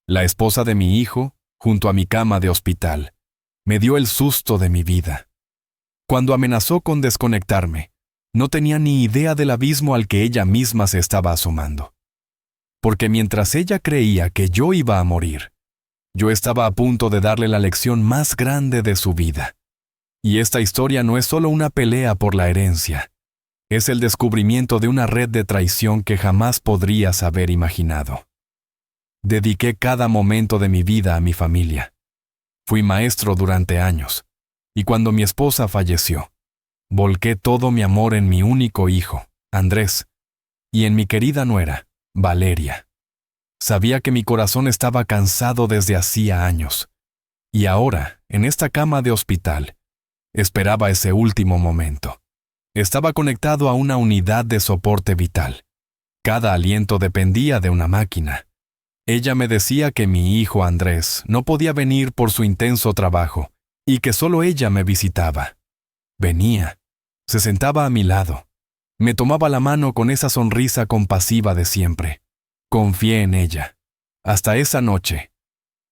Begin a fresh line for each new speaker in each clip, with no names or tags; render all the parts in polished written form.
la esposa de mi hijo, junto a mi cama de hospital. Me dio el susto de mi vida. Cuando amenazó con desconectarme, no tenía ni idea del abismo al que ella misma se estaba asomando. Porque mientras ella creía que yo iba a morir, yo estaba a punto de darle la lección más grande de su vida. Y esta historia no es solo una pelea por la herencia, es el descubrimiento de una red de traición que jamás podrías haber imaginado. Dediqué cada momento de mi vida a mi familia. Fui maestro durante años, y cuando mi esposa falleció, volqué todo mi amor en mi único hijo, Andrés, y en mi querida nuera, Valeria. Sabía que mi corazón estaba cansado desde hacía años, y ahora, en esta cama de hospital, esperaba ese último momento. Estaba conectado a una unidad de soporte vital. Cada aliento dependía de una máquina. Ella me decía que mi hijo Andrés no podía venir por su intenso trabajo y que solo ella me visitaba. Venía, se sentaba a mi lado, me tomaba la mano con esa sonrisa compasiva de siempre. Confié en ella. Hasta esa noche,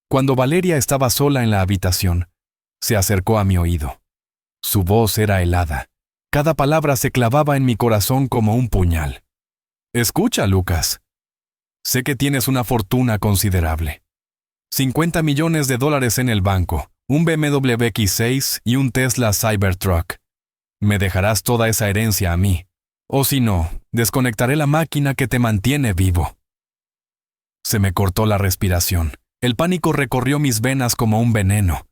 cuando Valeria estaba sola en la habitación, se acercó a mi oído. Su voz era helada. Cada palabra se clavaba en mi corazón como un puñal. Escucha, Lucas. Sé que tienes una fortuna considerable. $50 millones en el banco, un BMW X6 y un Tesla Cybertruck. Me dejarás toda esa herencia a mí. O si no, desconectaré la máquina que te mantiene vivo. Se me cortó la respiración. El pánico recorrió mis venas como un veneno.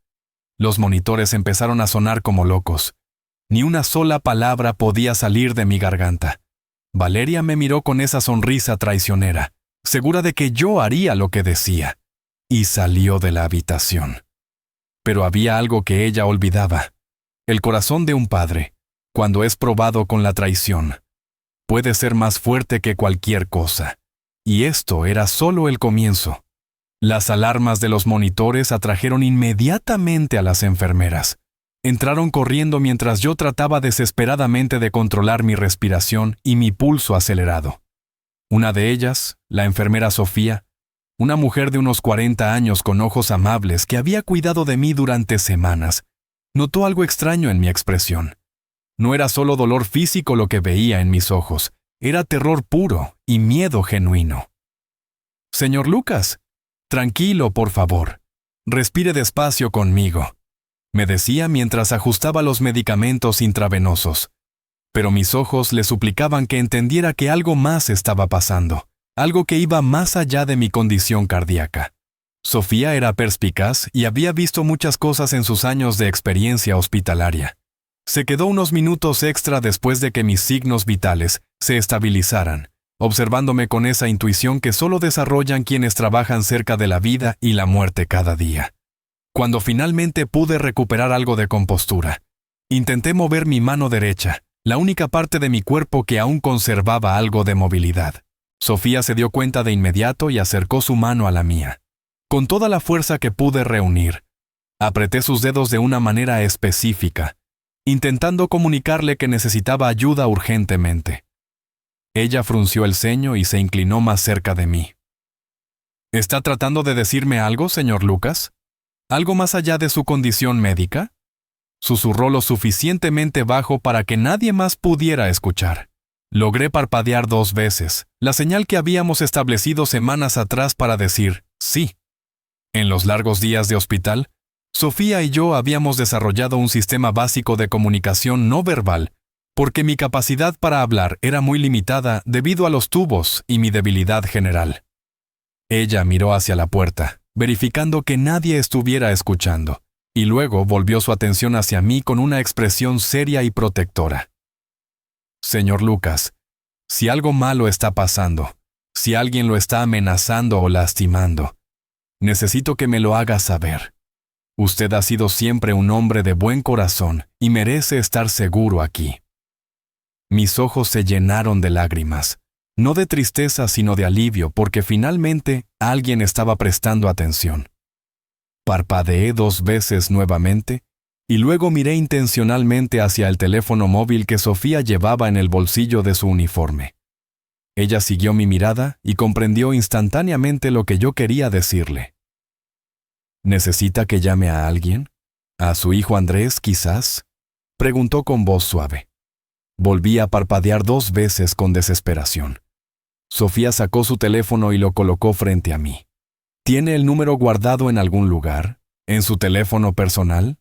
Los monitores empezaron a sonar como locos. Ni una sola palabra podía salir de mi garganta. Valeria me miró con esa sonrisa traicionera, segura de que yo haría lo que decía, y salió de la habitación. Pero había algo que ella olvidaba. El corazón de un padre, cuando es probado con la traición, puede ser más fuerte que cualquier cosa. Y esto era solo el comienzo. Las alarmas de los monitores atrajeron inmediatamente a las enfermeras. Entraron corriendo mientras yo trataba desesperadamente de controlar mi respiración y mi pulso acelerado. Una de ellas, la enfermera Sofía, una mujer de unos 40 años con ojos amables que había cuidado de mí durante semanas, notó algo extraño en mi expresión. No era solo dolor físico lo que veía en mis ojos, era terror puro y miedo genuino. «Señor Lucas, tranquilo, por favor. Respire despacio conmigo», me decía mientras ajustaba los medicamentos intravenosos. Pero mis ojos le suplicaban que entendiera que algo más estaba pasando, algo que iba más allá de mi condición cardíaca. Sofía era perspicaz y había visto muchas cosas en sus años de experiencia hospitalaria. Se quedó unos minutos extra después de que mis signos vitales se estabilizaran, observándome con esa intuición que solo desarrollan quienes trabajan cerca de la vida y la muerte cada día. Cuando finalmente pude recuperar algo de compostura, intenté mover mi mano derecha, la única parte de mi cuerpo que aún conservaba algo de movilidad. Sofía se dio cuenta de inmediato y acercó su mano a la mía. Con toda la fuerza que pude reunir, apreté sus dedos de una manera específica, intentando comunicarle que necesitaba ayuda urgentemente. Ella frunció el ceño y se inclinó más cerca de mí. ¿Está tratando de decirme algo, señor Lucas? ¿Algo más allá de su condición médica? Susurró lo suficientemente bajo para que nadie más pudiera escuchar. Logré parpadear 2 veces, la señal que habíamos establecido semanas atrás para decir sí. En los largos días de hospital, Sofía y yo habíamos desarrollado un sistema básico de comunicación no verbal, porque mi capacidad para hablar era muy limitada debido a los tubos y mi debilidad general. Ella miró hacia la puerta, verificando que nadie estuviera escuchando, y luego volvió su atención hacia mí con una expresión seria y protectora. «Señor Lucas, si algo malo está pasando, si alguien lo está amenazando o lastimando, necesito que me lo haga saber. Usted ha sido siempre un hombre de buen corazón y merece estar seguro aquí». Mis ojos se llenaron de lágrimas, no de tristeza sino de alivio porque finalmente alguien estaba prestando atención. Parpadeé 2 veces nuevamente y luego miré intencionalmente hacia el teléfono móvil que Sofía llevaba en el bolsillo de su uniforme. Ella siguió mi mirada y comprendió instantáneamente lo que yo quería decirle. ¿Necesita que llame a alguien? ¿A su hijo Andrés, quizás? Preguntó con voz suave. Volví a parpadear 2 veces con desesperación. Sofía sacó su teléfono y lo colocó frente a mí. ¿Tiene el número guardado en algún lugar? ¿En su teléfono personal?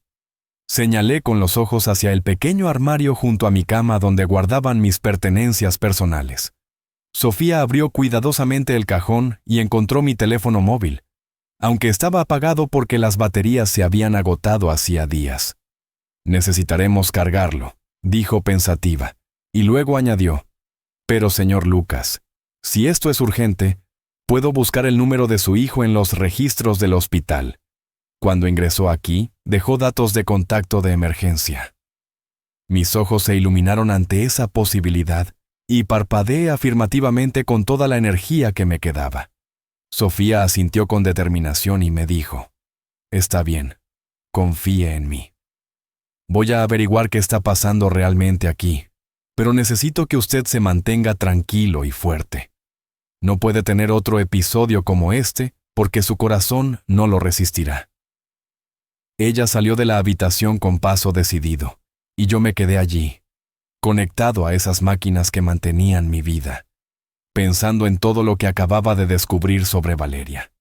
Señalé con los ojos hacia el pequeño armario junto a mi cama donde guardaban mis pertenencias personales. Sofía abrió cuidadosamente el cajón y encontró mi teléfono móvil, aunque estaba apagado porque las baterías se habían agotado hacía días. Necesitaremos cargarlo, dijo pensativa, y luego añadió, pero señor Lucas, si esto es urgente, puedo buscar el número de su hijo en los registros del hospital. Cuando ingresó aquí, dejó datos de contacto de emergencia. Mis ojos se iluminaron ante esa posibilidad y parpadeé afirmativamente con toda la energía que me quedaba. Sofía asintió con determinación y me dijo, «Está bien, confíe en mí. Voy a averiguar qué está pasando realmente aquí, pero necesito que usted se mantenga tranquilo y fuerte. No puede tener otro episodio como este porque su corazón no lo resistirá». Ella salió de la habitación con paso decidido, y yo me quedé allí, conectado a esas máquinas que mantenían mi vida, pensando en todo lo que acababa de descubrir sobre Valeria.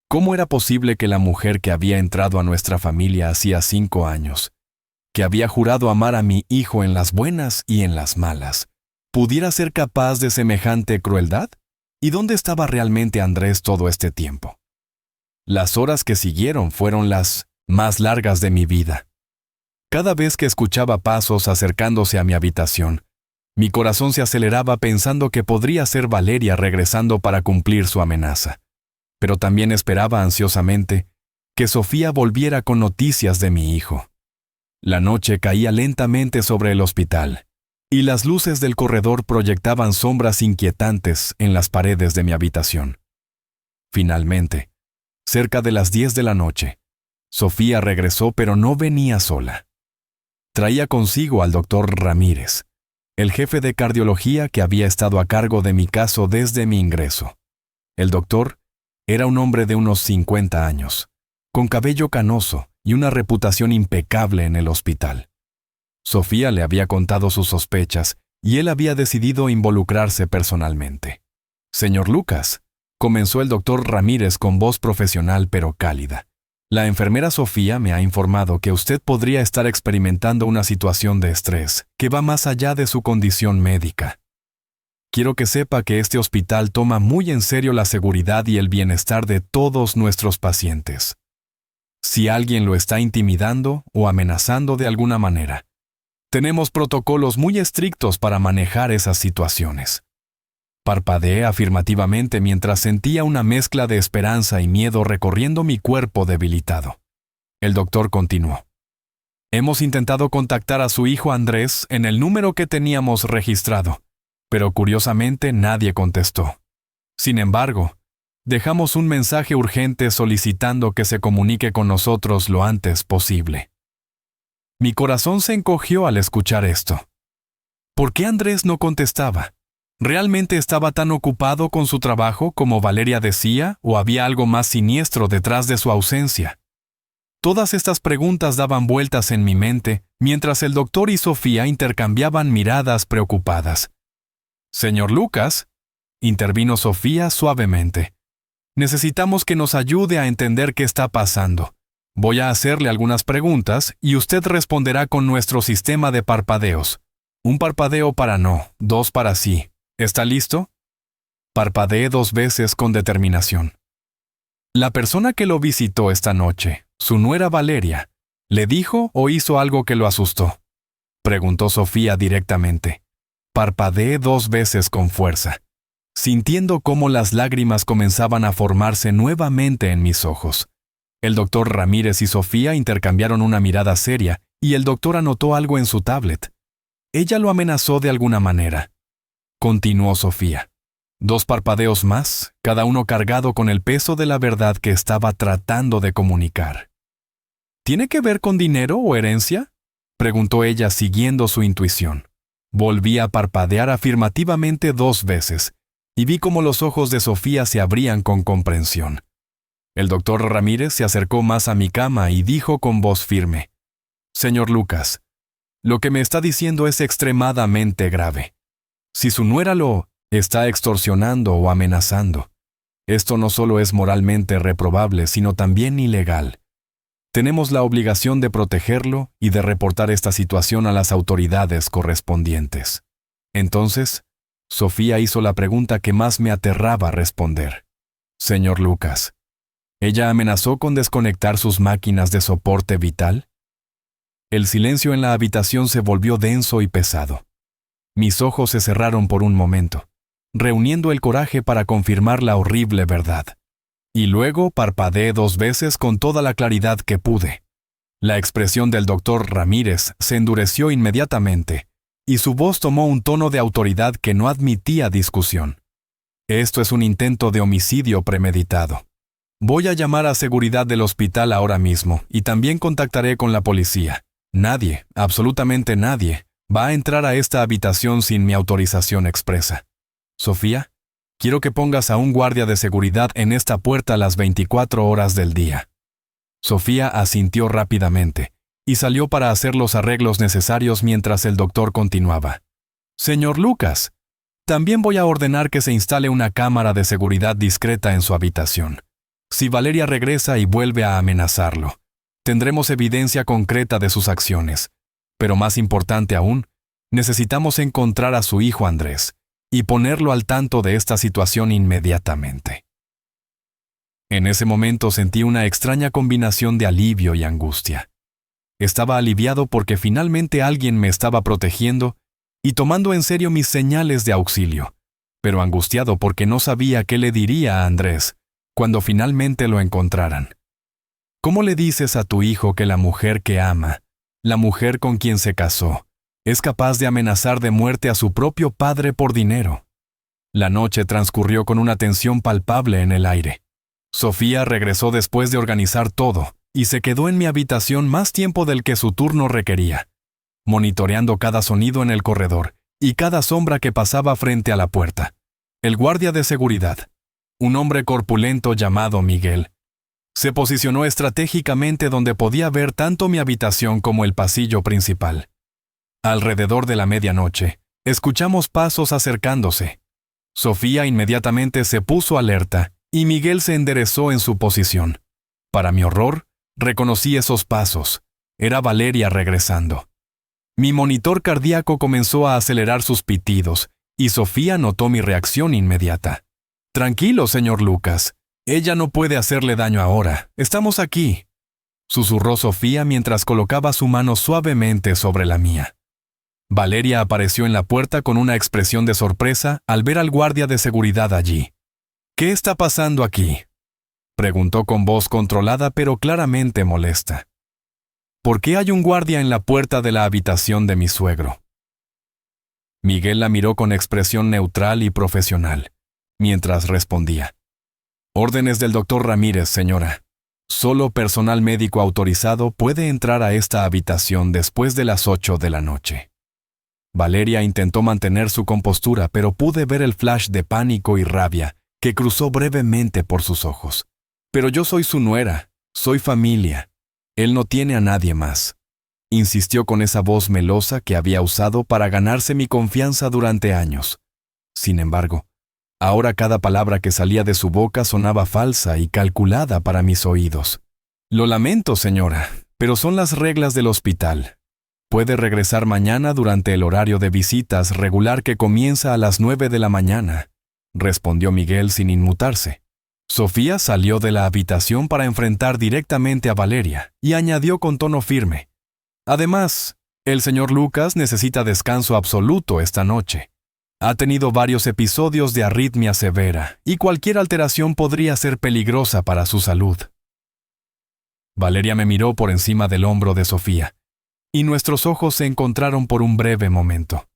¿Cómo era posible que la mujer que había entrado a nuestra familia hacía 5 años, que había jurado amar a mi hijo en las buenas y en las malas, pudiera ser capaz de semejante crueldad? ¿Y dónde estaba realmente Andrés todo este tiempo? Las horas que siguieron fueron las más largas de mi vida. Cada vez que escuchaba pasos acercándose a mi habitación, mi corazón se aceleraba pensando que podría ser Valeria regresando para cumplir su amenaza. Pero también esperaba ansiosamente que Sofía volviera con noticias de mi hijo. La noche caía lentamente sobre el hospital, y las luces del corredor proyectaban sombras inquietantes en las paredes de mi habitación. Finalmente, cerca de las 10 de la noche, Sofía regresó, pero no venía sola. Traía consigo al doctor Ramírez, el jefe de cardiología que había estado a cargo de mi caso desde mi ingreso. El doctor era un hombre de unos 50 años, con cabello canoso y una reputación impecable en el hospital. Sofía le había contado sus sospechas y él había decidido involucrarse personalmente. «Señor Lucas», comenzó el doctor Ramírez con voz profesional pero cálida, «la enfermera Sofía me ha informado que usted podría estar experimentando una situación de estrés que va más allá de su condición médica. Quiero que sepa que este hospital toma muy en serio la seguridad y el bienestar de todos nuestros pacientes. Si alguien lo está intimidando o amenazando de alguna manera, tenemos protocolos muy estrictos para manejar esas situaciones». Parpadeé afirmativamente mientras sentía una mezcla de esperanza y miedo recorriendo mi cuerpo debilitado. El doctor continuó. «Hemos intentado contactar a su hijo Andrés en el número que teníamos registrado, pero curiosamente nadie contestó. Sin embargo, dejamos un mensaje urgente solicitando que se comunique con nosotros lo antes posible». Mi corazón se encogió al escuchar esto. ¿Por qué Andrés no contestaba? ¿Realmente estaba tan ocupado con su trabajo como Valeria decía, o había algo más siniestro detrás de su ausencia? Todas estas preguntas daban vueltas en mi mente, mientras el doctor y Sofía intercambiaban miradas preocupadas. «Señor Lucas», intervino Sofía suavemente, «necesitamos que nos ayude a entender qué está pasando. Voy a hacerle algunas preguntas y usted responderá con nuestro sistema de parpadeos. 1 parpadeo para no, 2 para sí. ¿Está listo?» Parpadeé 2 veces con determinación. «La persona que lo visitó esta noche, su nuera Valeria, ¿le dijo o hizo algo que lo asustó?», preguntó Sofía directamente. Parpadeé 2 veces con fuerza, sintiendo cómo las lágrimas comenzaban a formarse nuevamente en mis ojos. El doctor Ramírez y Sofía intercambiaron una mirada seria y el doctor anotó algo en su tablet. «Ella lo amenazó de alguna manera», continuó Sofía. 2 parpadeos más, cada uno cargado con el peso de la verdad que estaba tratando de comunicar. «¿Tiene que ver con dinero o herencia?», preguntó ella siguiendo su intuición. Volví a parpadear afirmativamente 2 veces, y vi cómo los ojos de Sofía se abrían con comprensión. El doctor Ramírez se acercó más a mi cama y dijo con voz firme: «Señor Lucas, lo que me está diciendo es extremadamente grave. Si su nuera lo está extorsionando o amenazando, esto no solo es moralmente reprobable, sino también ilegal. Tenemos la obligación de protegerlo y de reportar esta situación a las autoridades correspondientes». Entonces, Sofía hizo la pregunta que más me aterraba responder. «Señor Lucas, ¿ella amenazó con desconectar sus máquinas de soporte vital?». El silencio en la habitación se volvió denso y pesado. Mis ojos se cerraron por un momento, reuniendo el coraje para confirmar la horrible verdad. Y luego parpadeé 2 veces con toda la claridad que pude. La expresión del doctor Ramírez se endureció inmediatamente, y su voz tomó un tono de autoridad que no admitía discusión. «Esto es un intento de homicidio premeditado. Voy a llamar a seguridad del hospital ahora mismo, y también contactaré con la policía. Nadie, absolutamente nadie, va a entrar a esta habitación sin mi autorización expresa. Sofía, quiero que pongas a un guardia de seguridad en esta puerta las 24 horas del día». Sofía asintió rápidamente y salió para hacer los arreglos necesarios mientras el doctor continuaba. «Señor Lucas, también voy a ordenar que se instale una cámara de seguridad discreta en su habitación. Si Valeria regresa y vuelve a amenazarlo, tendremos evidencia concreta de sus acciones. Pero más importante aún, necesitamos encontrar a su hijo Andrés y ponerlo al tanto de esta situación inmediatamente». En ese momento sentí una extraña combinación de alivio y angustia. Estaba aliviado porque finalmente alguien me estaba protegiendo y tomando en serio mis señales de auxilio, pero angustiado porque no sabía qué le diría a Andrés cuando finalmente lo encontraran. ¿Cómo le dices a tu hijo que la mujer que ama, la mujer con quien se casó, es capaz de amenazar de muerte a su propio padre por dinero? La noche transcurrió con una tensión palpable en el aire. Sofía regresó después de organizar todo y se quedó en mi habitación más tiempo del que su turno requería, monitoreando cada sonido en el corredor y cada sombra que pasaba frente a la puerta. El guardia de seguridad, un hombre corpulento llamado Miguel, se posicionó estratégicamente donde podía ver tanto mi habitación como el pasillo principal. Alrededor de la medianoche, escuchamos pasos acercándose. Sofía inmediatamente se puso alerta y Miguel se enderezó en su posición. Para mi horror, reconocí esos pasos. Era Valeria regresando. Mi monitor cardíaco comenzó a acelerar sus pitidos y Sofía notó mi reacción inmediata. «Tranquilo, señor Lucas. Ella no puede hacerle daño ahora. Estamos aquí», susurró Sofía mientras colocaba su mano suavemente sobre la mía. Valeria apareció en la puerta con una expresión de sorpresa al ver al guardia de seguridad allí. «¿Qué está pasando aquí?», preguntó con voz controlada pero claramente molesta. «¿Por qué hay un guardia en la puerta de la habitación de mi suegro?». Miguel la miró con expresión neutral y profesional, mientras respondía: «Órdenes del doctor Ramírez, señora. Solo personal médico autorizado puede entrar a esta habitación después de las 8 de la noche». Valeria intentó mantener su compostura, pero pude ver el flash de pánico y rabia que cruzó brevemente por sus ojos. «Pero yo soy su nuera, soy familia. Él no tiene a nadie más», insistió con esa voz melosa que había usado para ganarse mi confianza durante años. Sin embargo, ahora cada palabra que salía de su boca sonaba falsa y calculada para mis oídos. «Lo lamento, señora, pero son las reglas del hospital. Puede regresar mañana durante el horario de visitas regular que comienza a las 9 de la mañana», respondió Miguel sin inmutarse. Sofía salió de la habitación para enfrentar directamente a Valeria y añadió con tono firme: «Además, el señor Lucas necesita descanso absoluto esta noche. Ha tenido varios episodios de arritmia severa y cualquier alteración podría ser peligrosa para su salud». Valeria me miró por encima del hombro de Sofía, y nuestros ojos se encontraron por un breve momento.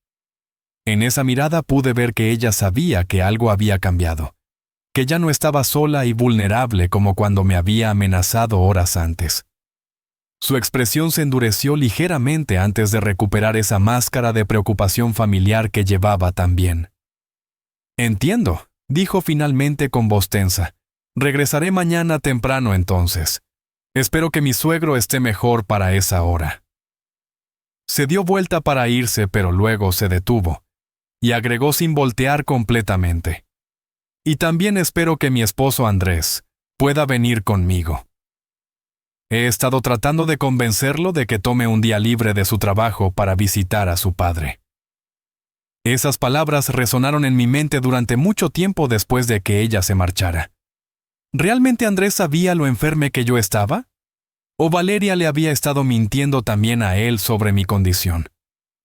En esa mirada pude ver que ella sabía que algo había cambiado, que ya no estaba sola y vulnerable como cuando me había amenazado horas antes. Su expresión se endureció ligeramente antes de recuperar esa máscara de preocupación familiar que llevaba también. «Entiendo», dijo finalmente con voz tensa. Regresaré mañana temprano entonces. Espero que mi suegro esté mejor para esa hora. Se dio vuelta para irse, pero luego se detuvo, y agregó sin voltear completamente. Y también espero que mi esposo Andrés pueda venir conmigo. He estado tratando de convencerlo de que tome un día libre de su trabajo para visitar a su padre. Esas palabras resonaron en mi mente durante mucho tiempo después de que ella se marchara. ¿Realmente Andrés sabía lo enferme que yo estaba? ¿O Valeria le había estado mintiendo también a él sobre mi condición?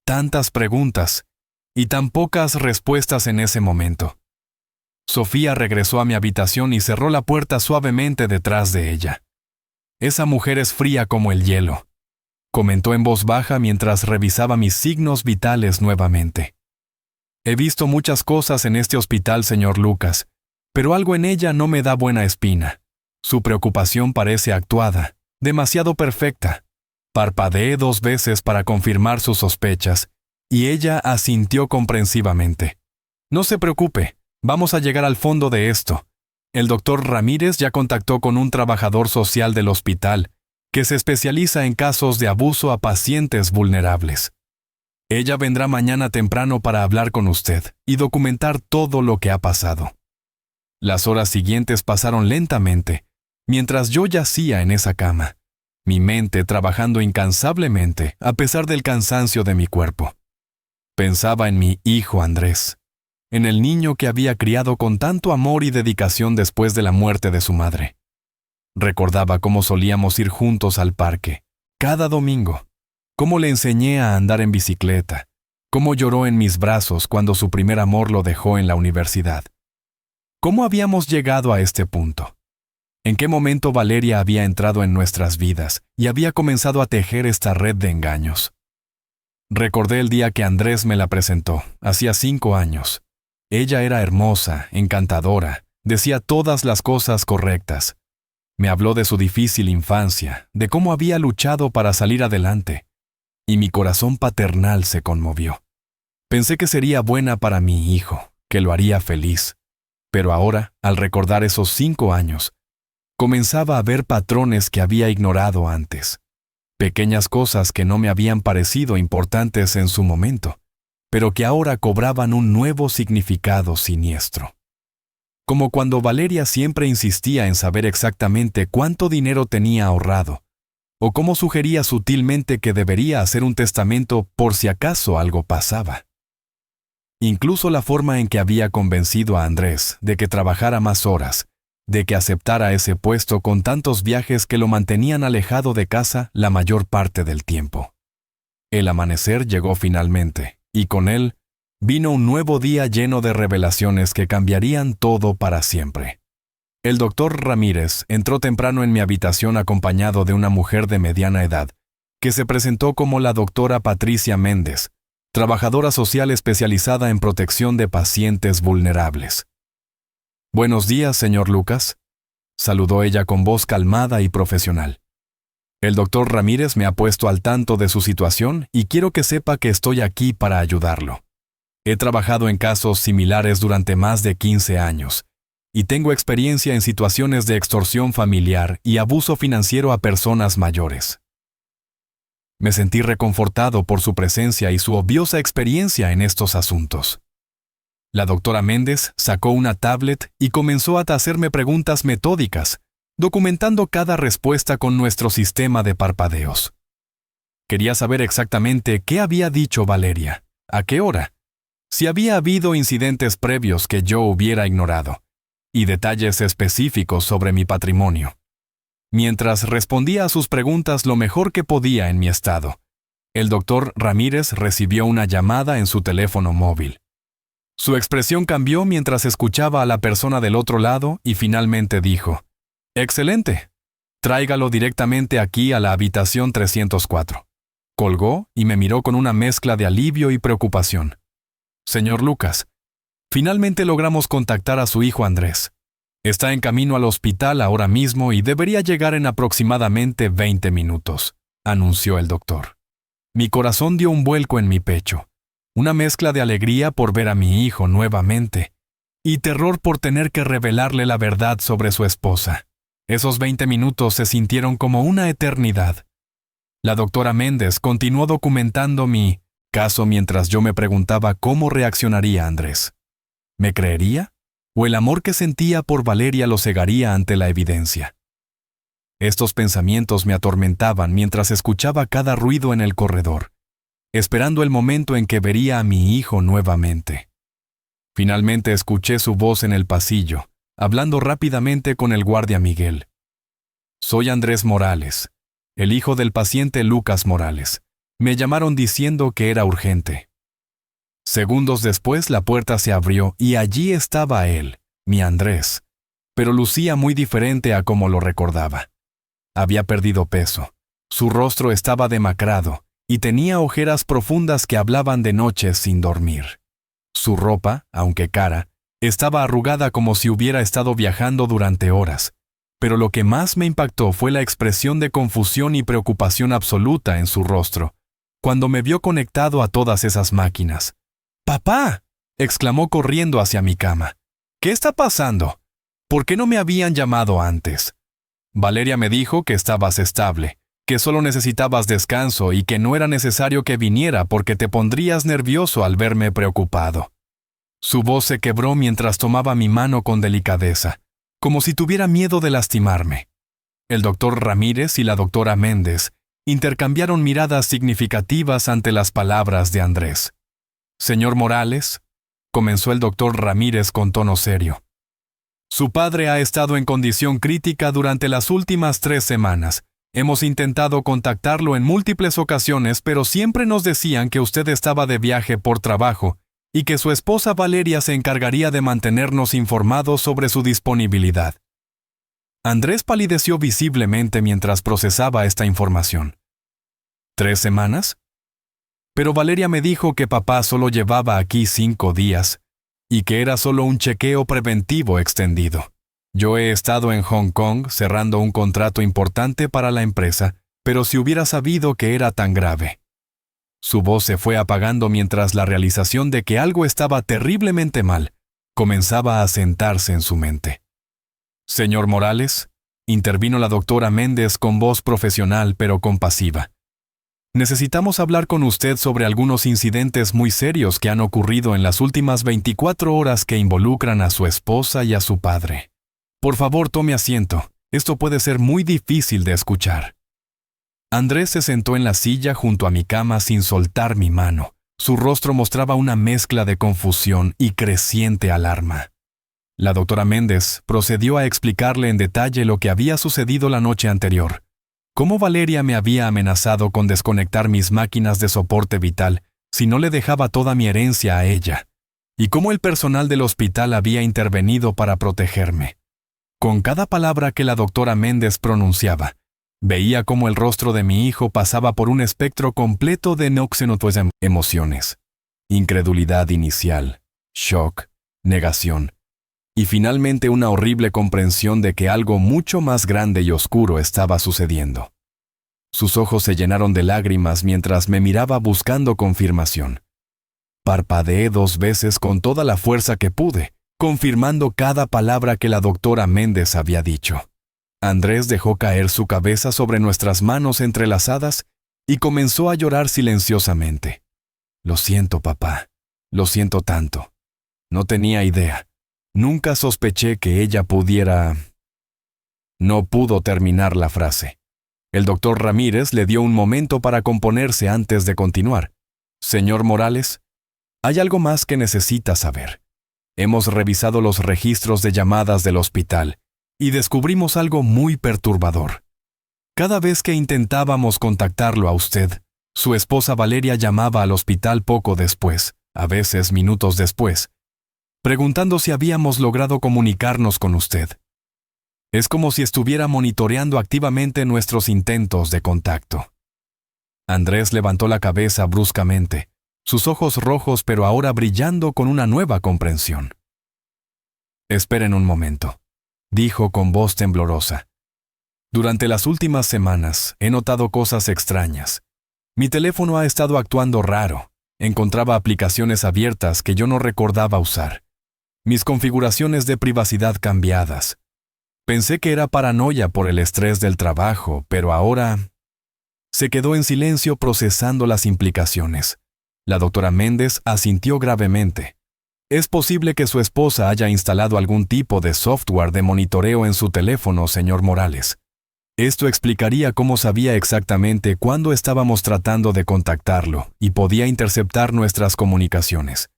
Tantas preguntas y tan pocas respuestas en ese momento. Sofía regresó a mi habitación y cerró la puerta suavemente detrás de ella. Esa mujer es fría como el hielo, comentó en voz baja mientras revisaba mis signos vitales nuevamente. He visto muchas cosas en este hospital, señor Lucas, pero algo en ella no me da buena espina. Su preocupación parece actuada, demasiado perfecta. Parpadeé 2 veces para confirmar sus sospechas, y ella asintió comprensivamente. No se preocupe, vamos a llegar al fondo de esto. El doctor Ramírez ya contactó con un trabajador social del hospital, que se especializa en casos de abuso a pacientes vulnerables. Ella vendrá mañana temprano para hablar con usted y documentar todo lo que ha pasado. Las horas siguientes pasaron lentamente, mientras yo yacía en esa cama, mi mente trabajando incansablemente a pesar del cansancio de mi cuerpo. Pensaba en mi hijo Andrés, en el niño que había criado con tanto amor y dedicación después de la muerte de su madre. Recordaba cómo solíamos ir juntos al parque, cada domingo, cómo le enseñé a andar en bicicleta, cómo lloró en mis brazos cuando su primer amor lo dejó en la universidad. ¿Cómo habíamos llegado a este punto? ¿En qué momento Valeria había entrado en nuestras vidas y había comenzado a tejer esta red de engaños? Recordé el día que Andrés me la presentó, hacía 5 años. Ella era hermosa, encantadora, decía todas las cosas correctas. Me habló de su difícil infancia, de cómo había luchado para salir adelante, y mi corazón paternal se conmovió. Pensé que sería buena para mi hijo, que lo haría feliz. Pero ahora, al recordar esos 5 años, comenzaba a ver patrones que había ignorado antes. Pequeñas cosas que no me habían parecido importantes en su momento, pero que ahora cobraban un nuevo significado siniestro. Como cuando Valeria siempre insistía en saber exactamente cuánto dinero tenía ahorrado, o cómo sugería sutilmente que debería hacer un testamento por si acaso algo pasaba. Incluso la forma en que había convencido a Andrés de que trabajara más horas, de que aceptara ese puesto con tantos viajes que lo mantenían alejado de casa la mayor parte del tiempo. El amanecer llegó finalmente, y con él vino un nuevo día lleno de revelaciones que cambiarían todo para siempre. El doctor Ramírez entró temprano en mi habitación acompañado de una mujer de mediana edad, que se presentó como la doctora Patricia Méndez, trabajadora social especializada en protección de pacientes vulnerables. «Buenos días, señor Lucas», saludó ella con voz calmada y profesional. «El doctor Ramírez me ha puesto al tanto de su situación y quiero que sepa que estoy aquí para ayudarlo. He trabajado en casos similares durante más de 15 años y tengo experiencia en situaciones de extorsión familiar y abuso financiero a personas mayores». Me sentí reconfortado por su presencia y su obviosa experiencia en estos asuntos. La doctora Méndez sacó una tablet y comenzó a hacerme preguntas metódicas, documentando cada respuesta con nuestro sistema de parpadeos. Quería saber exactamente qué había dicho Valeria, a qué hora, si había habido incidentes previos que yo hubiera ignorado, y detalles específicos sobre mi patrimonio. Mientras respondía a sus preguntas lo mejor que podía en mi estado, el doctor Ramírez recibió una llamada en su teléfono móvil. Su expresión cambió mientras escuchaba a la persona del otro lado y finalmente dijo: «Excelente. Tráigalo directamente aquí a la habitación 304». Colgó y me miró con una mezcla de alivio y preocupación. «Señor Lucas, finalmente logramos contactar a su hijo Andrés. Está en camino al hospital ahora mismo y debería llegar en aproximadamente 20 minutos», anunció el doctor. Mi corazón dio un vuelco en mi pecho. Una mezcla de alegría por ver a mi hijo nuevamente y terror por tener que revelarle la verdad sobre su esposa. Esos 20 minutos se sintieron como una eternidad. La doctora Méndez continuó documentando mi caso mientras yo me preguntaba cómo reaccionaría Andrés. ¿Me creería? ¿O el amor que sentía por Valeria lo cegaría ante la evidencia? Estos pensamientos me atormentaban mientras escuchaba cada ruido en el corredor, esperando el momento en que vería a mi hijo nuevamente. Finalmente escuché su voz en el pasillo, hablando rápidamente con el guardia Miguel. Soy Andrés Morales, el hijo del paciente Lucas Morales. Me llamaron diciendo que era urgente. Segundos después la puerta se abrió y allí estaba él, mi Andrés, pero lucía muy diferente a como lo recordaba. Había perdido peso, su rostro estaba demacrado y tenía ojeras profundas que hablaban de noches sin dormir. Su ropa, aunque cara, estaba arrugada como si hubiera estado viajando durante horas, pero lo que más me impactó fue la expresión de confusión y preocupación absoluta en su rostro, cuando me vio conectado a todas esas máquinas. ¡Papá!, exclamó corriendo hacia mi cama. ¿Qué está pasando? ¿Por qué no me habían llamado antes? Valeria me dijo que estabas estable, que solo necesitabas descanso y que no era necesario que viniera porque te pondrías nervioso al verme preocupado. Su voz se quebró mientras tomaba mi mano con delicadeza, como si tuviera miedo de lastimarme. El doctor Ramírez y la doctora Méndez intercambiaron miradas significativas ante las palabras de Andrés. Señor Morales, comenzó el doctor Ramírez con tono serio. Su padre ha estado en condición crítica durante las últimas 3 semanas. Hemos intentado contactarlo en múltiples ocasiones, pero siempre nos decían que usted estaba de viaje por trabajo y que su esposa Valeria se encargaría de mantenernos informados sobre su disponibilidad. Andrés palideció visiblemente mientras procesaba esta información. ¿3 semanas? Pero Valeria me dijo que papá solo llevaba aquí 5 días y que era solo un chequeo preventivo extendido. Yo he estado en Hong Kong cerrando un contrato importante para la empresa, pero si hubiera sabido que era tan grave. Su voz se fue apagando mientras la realización de que algo estaba terriblemente mal comenzaba a sentarse en su mente. Señor Morales, intervino la doctora Méndez con voz profesional pero compasiva. Necesitamos hablar con usted sobre algunos incidentes muy serios que han ocurrido en las últimas 24 horas que involucran a su esposa y a su padre. Por favor, tome asiento. Esto puede ser muy difícil de escuchar. Andrés se sentó en la silla junto a mi cama sin soltar mi mano. Su rostro mostraba una mezcla de confusión y creciente alarma. La doctora Méndez procedió a explicarle en detalle lo que había sucedido la noche anterior. Cómo Valeria me había amenazado con desconectar mis máquinas de soporte vital si no le dejaba toda mi herencia a ella, y cómo el personal del hospital había intervenido para protegerme. Con cada palabra que la doctora Méndez pronunciaba, veía cómo el rostro de mi hijo pasaba por un espectro completo de emociones. Incredulidad inicial, shock, negación, y finalmente una horrible comprensión de que algo mucho más grande y oscuro estaba sucediendo. Sus ojos se llenaron de lágrimas mientras me miraba buscando confirmación. Parpadeé 2 veces con toda la fuerza que pude, confirmando cada palabra que la doctora Méndez había dicho. Andrés dejó caer su cabeza sobre nuestras manos entrelazadas y comenzó a llorar silenciosamente. Lo siento, papá. Lo siento tanto. No tenía idea. Nunca sospeché que ella pudiera... No pudo terminar la frase. El doctor Ramírez le dio un momento para componerse antes de continuar. Señor Morales, hay algo más que necesita saber. Hemos revisado los registros de llamadas del hospital y descubrimos algo muy perturbador. Cada vez que intentábamos contactarlo a usted, su esposa Valeria llamaba al hospital poco después, a veces minutos después, preguntando si habíamos logrado comunicarnos con usted. Es como si estuviera monitoreando activamente nuestros intentos de contacto. Andrés levantó la cabeza bruscamente, sus ojos rojos pero ahora brillando con una nueva comprensión. Esperen un momento, dijo con voz temblorosa. Durante las últimas semanas he notado cosas extrañas. Mi teléfono ha estado actuando raro. Encontraba aplicaciones abiertas que yo no recordaba usar. mis configuraciones de privacidad cambiadas. Pensé que era paranoia por el estrés del trabajo, pero ahora... Se quedó en silencio procesando las implicaciones. La doctora Méndez asintió gravemente. Es posible que su esposa haya instalado algún tipo de software de monitoreo en su teléfono, señor Morales. Esto explicaría cómo sabía exactamente cuándo estábamos tratando de contactarlo y podía interceptar nuestras comunicaciones.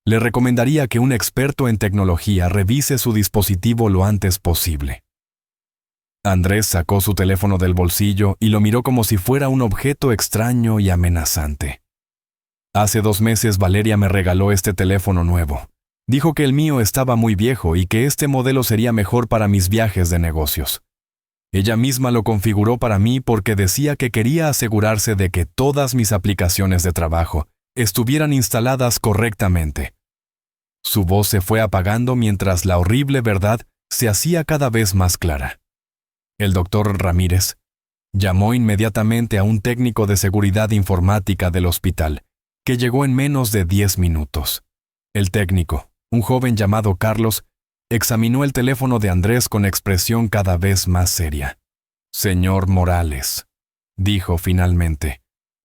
Le recomendaría que un experto en tecnología revise su dispositivo lo antes posible. Andrés sacó su teléfono del bolsillo y lo miró como si fuera un objeto extraño y amenazante. Hace 2 meses Valeria me regaló este teléfono nuevo. Dijo que el mío estaba muy viejo y que este modelo sería mejor para mis viajes de negocios. Ella misma lo configuró para mí porque decía que quería asegurarse de que todas mis aplicaciones de trabajo estuvieran instaladas correctamente. Su voz se fue apagando mientras la horrible verdad se hacía cada vez más clara. El doctor Ramírez llamó inmediatamente a un técnico de seguridad informática del hospital, que llegó en menos de 10 minutos. El técnico, un joven llamado Carlos, examinó el teléfono de Andrés con expresión cada vez más seria. «Señor Morales», dijo finalmente,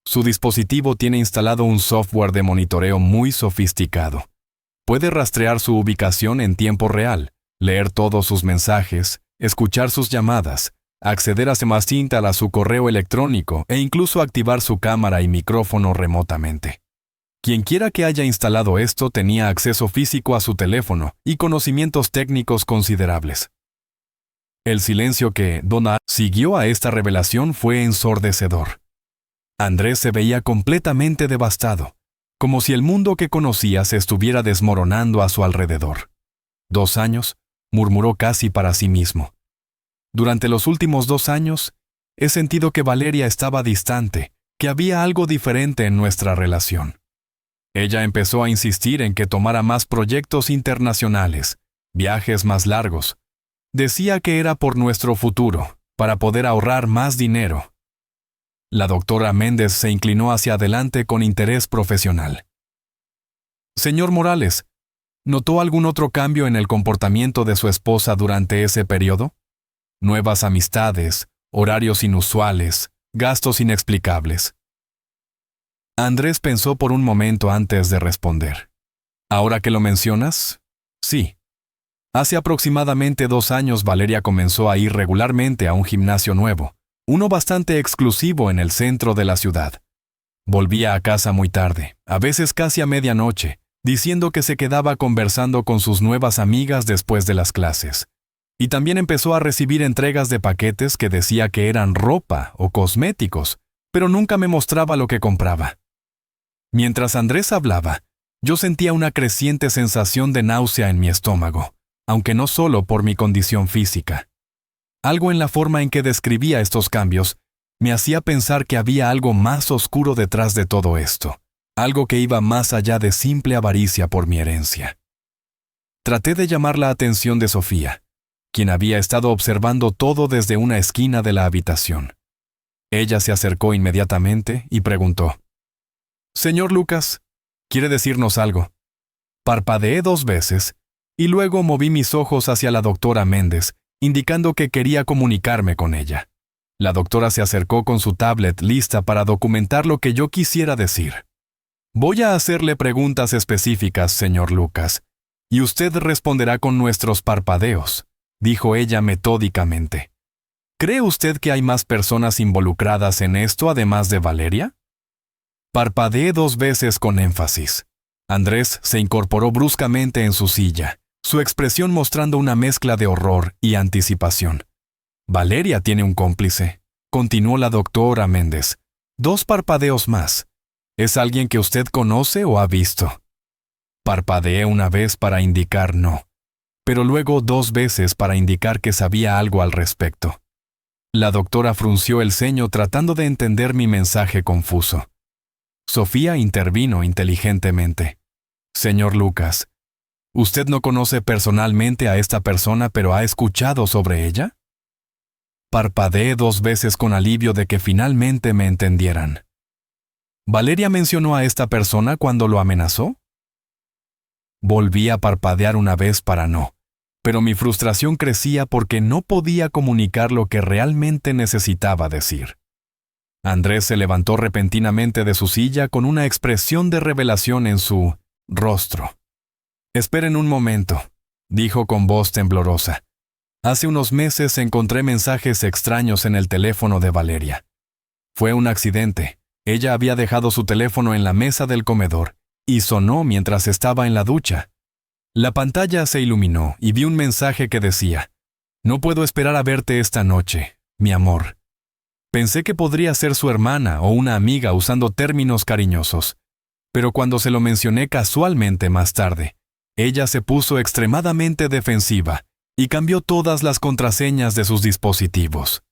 «su dispositivo tiene instalado un software de monitoreo muy sofisticado. Puede rastrear su ubicación en tiempo real, leer todos sus mensajes, escuchar sus llamadas, acceder a Semastintal a su correo electrónico e incluso activar su cámara y micrófono remotamente. Quienquiera que haya instalado esto tenía acceso físico a su teléfono y conocimientos técnicos considerables». El silencio que Donna siguió a esta revelación fue ensordecedor. Andrés se veía completamente devastado, como si el mundo que conocía se estuviera desmoronando a su alrededor. 2 años, murmuró casi para sí mismo. Durante los últimos 2 años, he sentido que Valeria estaba distante, que había algo diferente en nuestra relación. Ella empezó a insistir en que tomara más proyectos internacionales, viajes más largos. Decía que era por nuestro futuro, para poder ahorrar más dinero. La doctora Méndez se inclinó hacia adelante con interés profesional. «Señor Morales, ¿notó algún otro cambio en el comportamiento de su esposa durante ese periodo? Nuevas amistades, horarios inusuales, gastos inexplicables». Andrés pensó por un momento antes de responder. «Ahora que lo mencionas, sí. Hace aproximadamente 2 años Valeria comenzó a ir regularmente a un gimnasio nuevo, uno bastante exclusivo en el centro de la ciudad. Volvía a casa muy tarde, a veces casi a medianoche, diciendo que se quedaba conversando con sus nuevas amigas después de las clases. Y también empezó a recibir entregas de paquetes que decía que eran ropa o cosméticos, pero nunca me mostraba lo que compraba. Mientras Andrés hablaba, yo sentía una creciente sensación de náusea en mi estómago, aunque no solo por mi condición física. Algo en la forma en que describía estos cambios me hacía pensar que había algo más oscuro detrás de todo esto, algo que iba más allá de simple avaricia por mi herencia. Traté de llamar la atención de Sofía, quien había estado observando todo desde una esquina de la habitación. Ella se acercó inmediatamente y preguntó: «Señor Lucas, ¿quiere decirnos algo?». Parpadeé 2 veces y luego moví mis ojos hacia la doctora Méndez, indicando que quería comunicarme con ella. La doctora se acercó con su tablet lista para documentar lo que yo quisiera decir. «Voy a hacerle preguntas específicas, señor Lucas, y usted responderá con nuestros parpadeos», dijo ella metódicamente. «¿Cree usted que hay más personas involucradas en esto además de Valeria?». Parpadeé 2 veces con énfasis. Andrés se incorporó bruscamente en su silla, su expresión mostrando una mezcla de horror y anticipación. «Valeria tiene un cómplice», continuó la doctora Méndez. «2 parpadeos más. ¿Es alguien que usted conoce o ha visto?». Parpadeé una vez para indicar no, pero luego 2 veces para indicar que sabía algo al respecto. La doctora frunció el ceño tratando de entender mi mensaje confuso. Sofía intervino inteligentemente. «Señor Lucas, ¿usted no conoce personalmente a esta persona, pero ha escuchado sobre ella?». Parpadeé 2 veces con alivio de que finalmente me entendieran. «¿Valeria mencionó a esta persona cuando lo amenazó?». Volví a parpadear una vez para no, pero mi frustración crecía porque no podía comunicar lo que realmente necesitaba decir. Andrés se levantó repentinamente de su silla con una expresión de revelación en su rostro. «Esperen un momento», dijo con voz temblorosa. «Hace unos meses encontré mensajes extraños en el teléfono de Valeria. Fue un accidente. Ella había dejado su teléfono en la mesa del comedor y sonó mientras estaba en la ducha. La pantalla se iluminó y vi un mensaje que decía: «No puedo esperar a verte esta noche, mi amor». Pensé que podría ser su hermana o una amiga usando términos cariñosos, pero cuando se lo mencioné casualmente más tarde, ella se puso extremadamente defensiva y cambió todas las contraseñas de sus dispositivos.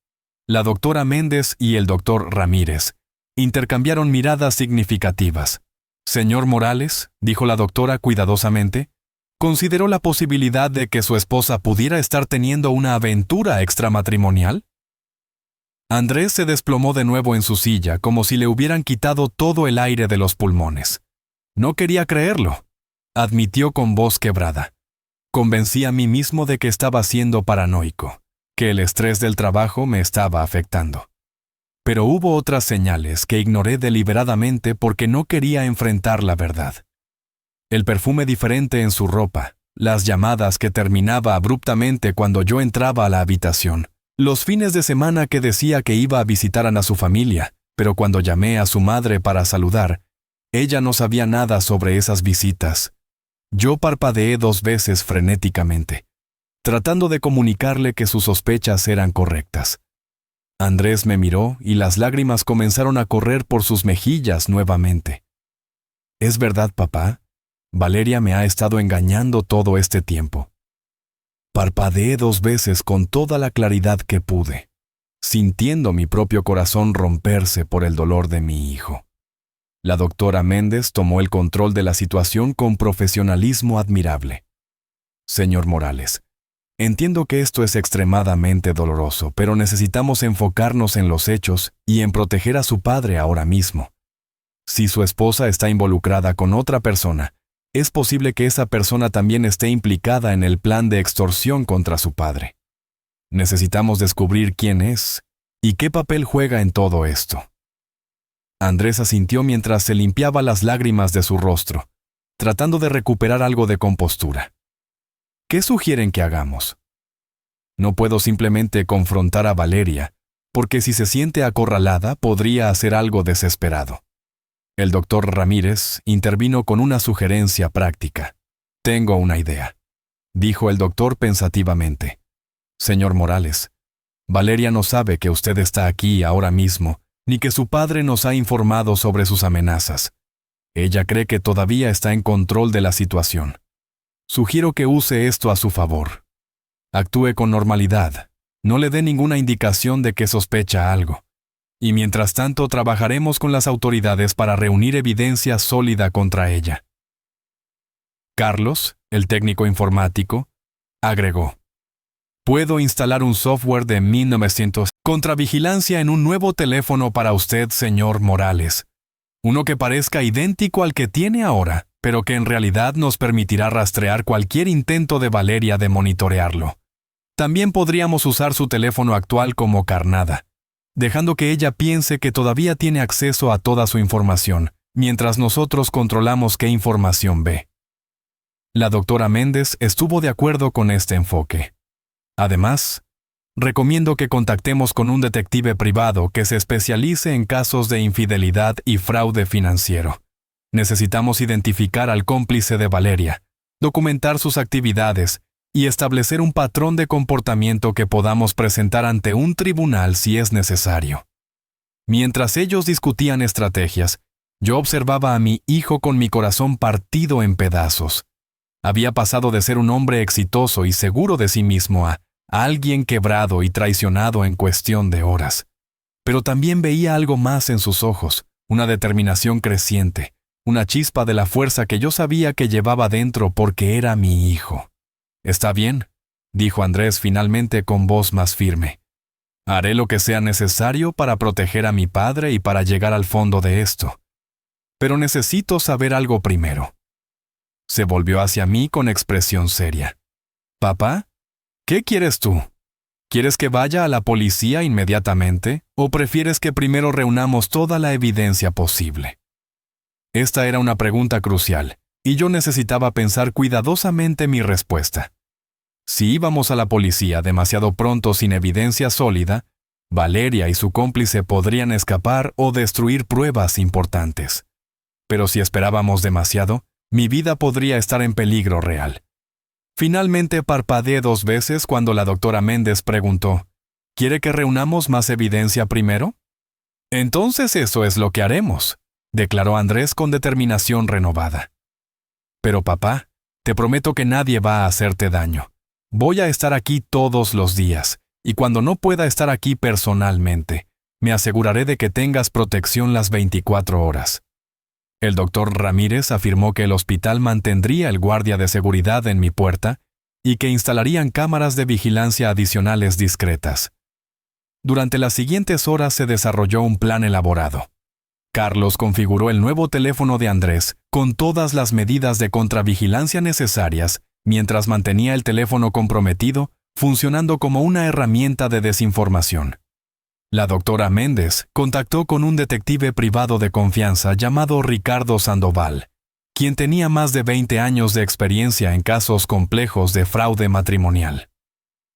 La doctora Méndez y el doctor Ramírez intercambiaron miradas significativas. «Señor Morales», dijo la doctora cuidadosamente, «¿consideró la posibilidad de que su esposa pudiera estar teniendo una aventura extramatrimonial?» Andrés se desplomó de nuevo en su silla como si le hubieran quitado todo el aire de los pulmones. No quería creerlo, admitió con voz quebrada. Convencí a mí mismo de que estaba siendo paranoico, que el estrés del trabajo me estaba afectando. Pero hubo otras señales que ignoré deliberadamente porque no quería enfrentar la verdad. El perfume diferente en su ropa, las llamadas que terminaba abruptamente cuando yo entraba a la habitación, los fines de semana que decía que iba a visitar a su familia, pero cuando llamé a su madre para saludar, ella no sabía nada sobre esas visitas. Yo parpadeé 2 veces frenéticamente, tratando de comunicarle que sus sospechas eran correctas. Andrés me miró y las lágrimas comenzaron a correr por sus mejillas nuevamente. «¿Es verdad, papá? Valeria me ha estado engañando todo este tiempo». Parpadeé 2 veces con toda la claridad que pude, sintiendo mi propio corazón romperse por el dolor de mi hijo. La doctora Méndez tomó el control de la situación con profesionalismo admirable. «Señor Morales, entiendo que esto es extremadamente doloroso, pero necesitamos enfocarnos en los hechos y en proteger a su padre ahora mismo. Si su esposa está involucrada con otra persona, es posible que esa persona también esté implicada en el plan de extorsión contra su padre. Necesitamos descubrir quién es y qué papel juega en todo esto». Andrés asintió mientras se limpiaba las lágrimas de su rostro, tratando de recuperar algo de compostura. «¿Qué sugieren que hagamos?» «No puedo simplemente confrontar a Valeria, porque si se siente acorralada podría hacer algo desesperado». El doctor Ramírez intervino con una sugerencia práctica. «Tengo una idea», dijo el doctor pensativamente. «Señor Morales, Valeria no sabe que usted está aquí ahora mismo, ni que su padre nos ha informado sobre sus amenazas. Ella cree que todavía está en control de la situación. Sugiero que use esto a su favor. Actúe con normalidad, no le dé ninguna indicación de que sospecha algo. Y mientras tanto trabajaremos con las autoridades para reunir evidencia sólida contra ella». Carlos, el técnico informático, agregó: «Puedo instalar un software de 1900 contra vigilancia en un nuevo teléfono para usted, señor Morales. Uno que parezca idéntico al que tiene ahora, pero que en realidad nos permitirá rastrear cualquier intento de Valeria de monitorearlo. También podríamos usar su teléfono actual como carnada, dejando que ella piense que todavía tiene acceso a toda su información, mientras nosotros controlamos qué información ve». La doctora Méndez estuvo de acuerdo con este enfoque. Además, recomiendo que contactemos con un detective privado que se especialice en casos de infidelidad y fraude financiero. Necesitamos identificar al cómplice de Valeria, documentar sus actividades y establecer un patrón de comportamiento que podamos presentar ante un tribunal si es necesario. Mientras ellos discutían estrategias, yo observaba a mi hijo con mi corazón partido en pedazos. Había pasado de ser un hombre exitoso y seguro de sí mismo a alguien quebrado y traicionado en cuestión de horas. Pero también veía algo más en sus ojos, una determinación creciente, una chispa de la fuerza que yo sabía que llevaba dentro porque era mi hijo. «Está bien», dijo Andrés finalmente con voz más firme. «Haré lo que sea necesario para proteger a mi padre y para llegar al fondo de esto. Pero necesito saber algo primero. Se volvió hacia mí con expresión seria. «Papá, ¿qué quieres tú? ¿Quieres que vaya a la policía inmediatamente o prefieres que primero reunamos toda la evidencia posible?» Esta era una pregunta crucial, y yo necesitaba pensar cuidadosamente mi respuesta. Si íbamos a la policía demasiado pronto sin evidencia sólida, Valeria y su cómplice podrían escapar o destruir pruebas importantes. Pero si esperábamos demasiado, mi vida podría estar en peligro real. Finalmente parpadeé 2 veces cuando la doctora Méndez preguntó, «¿Quiere que reunamos más evidencia primero?» «Entonces eso es lo que haremos», declaró Andrés con determinación renovada. «Pero papá, te prometo que nadie va a hacerte daño. Voy a estar aquí todos los días, y cuando no pueda estar aquí personalmente, me aseguraré de que tengas protección las 24 horas. El doctor Ramírez afirmó que el hospital mantendría el guardia de seguridad en mi puerta y que instalarían cámaras de vigilancia adicionales discretas. Durante las siguientes horas se desarrolló un plan elaborado. Carlos configuró el nuevo teléfono de Andrés con todas las medidas de contravigilancia necesarias mientras mantenía el teléfono comprometido, funcionando como una herramienta de desinformación. La doctora Méndez contactó con un detective privado de confianza llamado Ricardo Sandoval, quien tenía más de 20 años de experiencia en casos complejos de fraude matrimonial.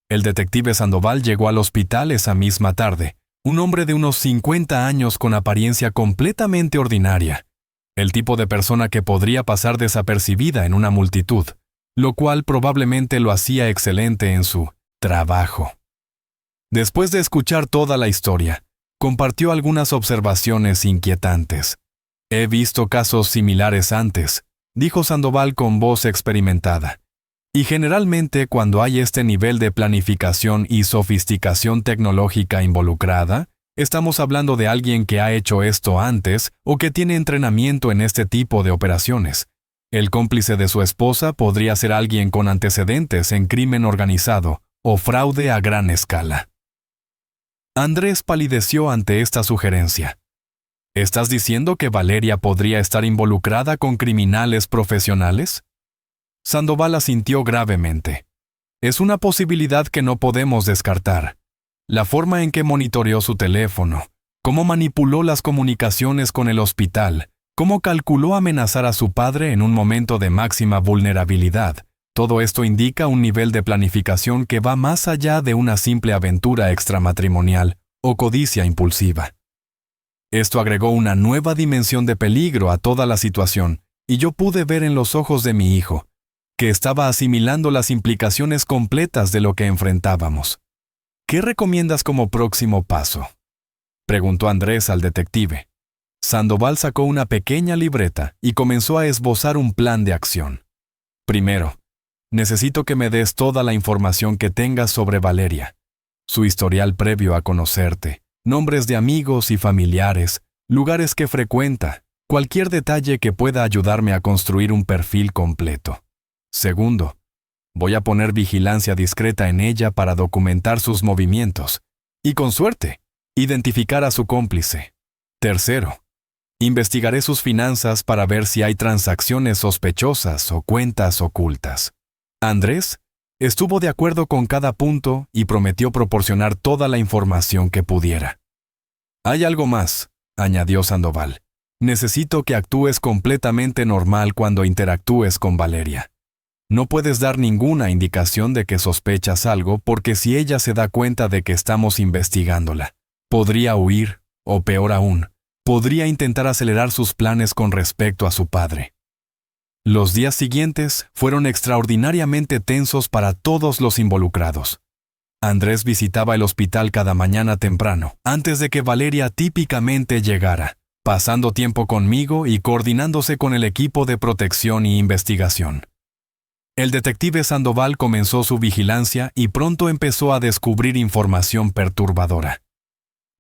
El detective Sandoval llegó al hospital esa misma tarde, un hombre de unos 50 años con apariencia completamente ordinaria, el tipo de persona que podría pasar desapercibida en una multitud, lo cual probablemente lo hacía excelente en su trabajo. Después de escuchar toda la historia, compartió algunas observaciones inquietantes. «He visto casos similares antes», dijo Sandoval con voz experimentada. «Y generalmente cuando hay este nivel de planificación y sofisticación tecnológica involucrada, estamos hablando de alguien que ha hecho esto antes o que tiene entrenamiento en este tipo de operaciones. El cómplice de su esposa podría ser alguien con antecedentes en crimen organizado o fraude a gran escala». Andrés palideció ante esta sugerencia. «¿Estás diciendo que Valeria podría estar involucrada con criminales profesionales?» Sandoval asintió gravemente. «Es una posibilidad que no podemos descartar. La forma en que monitoreó su teléfono, cómo manipuló las comunicaciones con el hospital, cómo calculó amenazar a su padre en un momento de máxima vulnerabilidad, todo esto indica un nivel de planificación que va más allá de una simple aventura extramatrimonial o codicia impulsiva. Esto agregó una nueva dimensión de peligro a toda la situación, y yo pude ver en los ojos de mi hijo, que estaba asimilando las implicaciones completas de lo que enfrentábamos. «¿Qué recomiendas como próximo paso?», preguntó Andrés al detective. Sandoval sacó una pequeña libreta y comenzó a esbozar un plan de acción. «Primero, necesito que me des toda la información que tengas sobre Valeria, su historial previo a conocerte, nombres de amigos y familiares, lugares que frecuenta, cualquier detalle que pueda ayudarme a construir un perfil completo. Segundo, voy a poner vigilancia discreta en ella para documentar sus movimientos y, con suerte, identificar a su cómplice. Tercero, investigaré sus finanzas para ver si hay transacciones sospechosas o cuentas ocultas». Andrés estuvo de acuerdo con cada punto y prometió proporcionar toda la información que pudiera. «Hay algo más», añadió Sandoval. «Necesito que actúes completamente normal cuando interactúes con Valeria. No puedes dar ninguna indicación de que sospechas algo porque si ella se da cuenta de que estamos investigándola, podría huir, o peor aún, podría intentar acelerar sus planes con respecto a su padre». Los días siguientes fueron extraordinariamente tensos para todos los involucrados. Andrés visitaba el hospital cada mañana temprano, antes de que Valeria típicamente llegara, pasando tiempo conmigo y coordinándose con el equipo de protección y investigación. El detective Sandoval comenzó su vigilancia y pronto empezó a descubrir información perturbadora.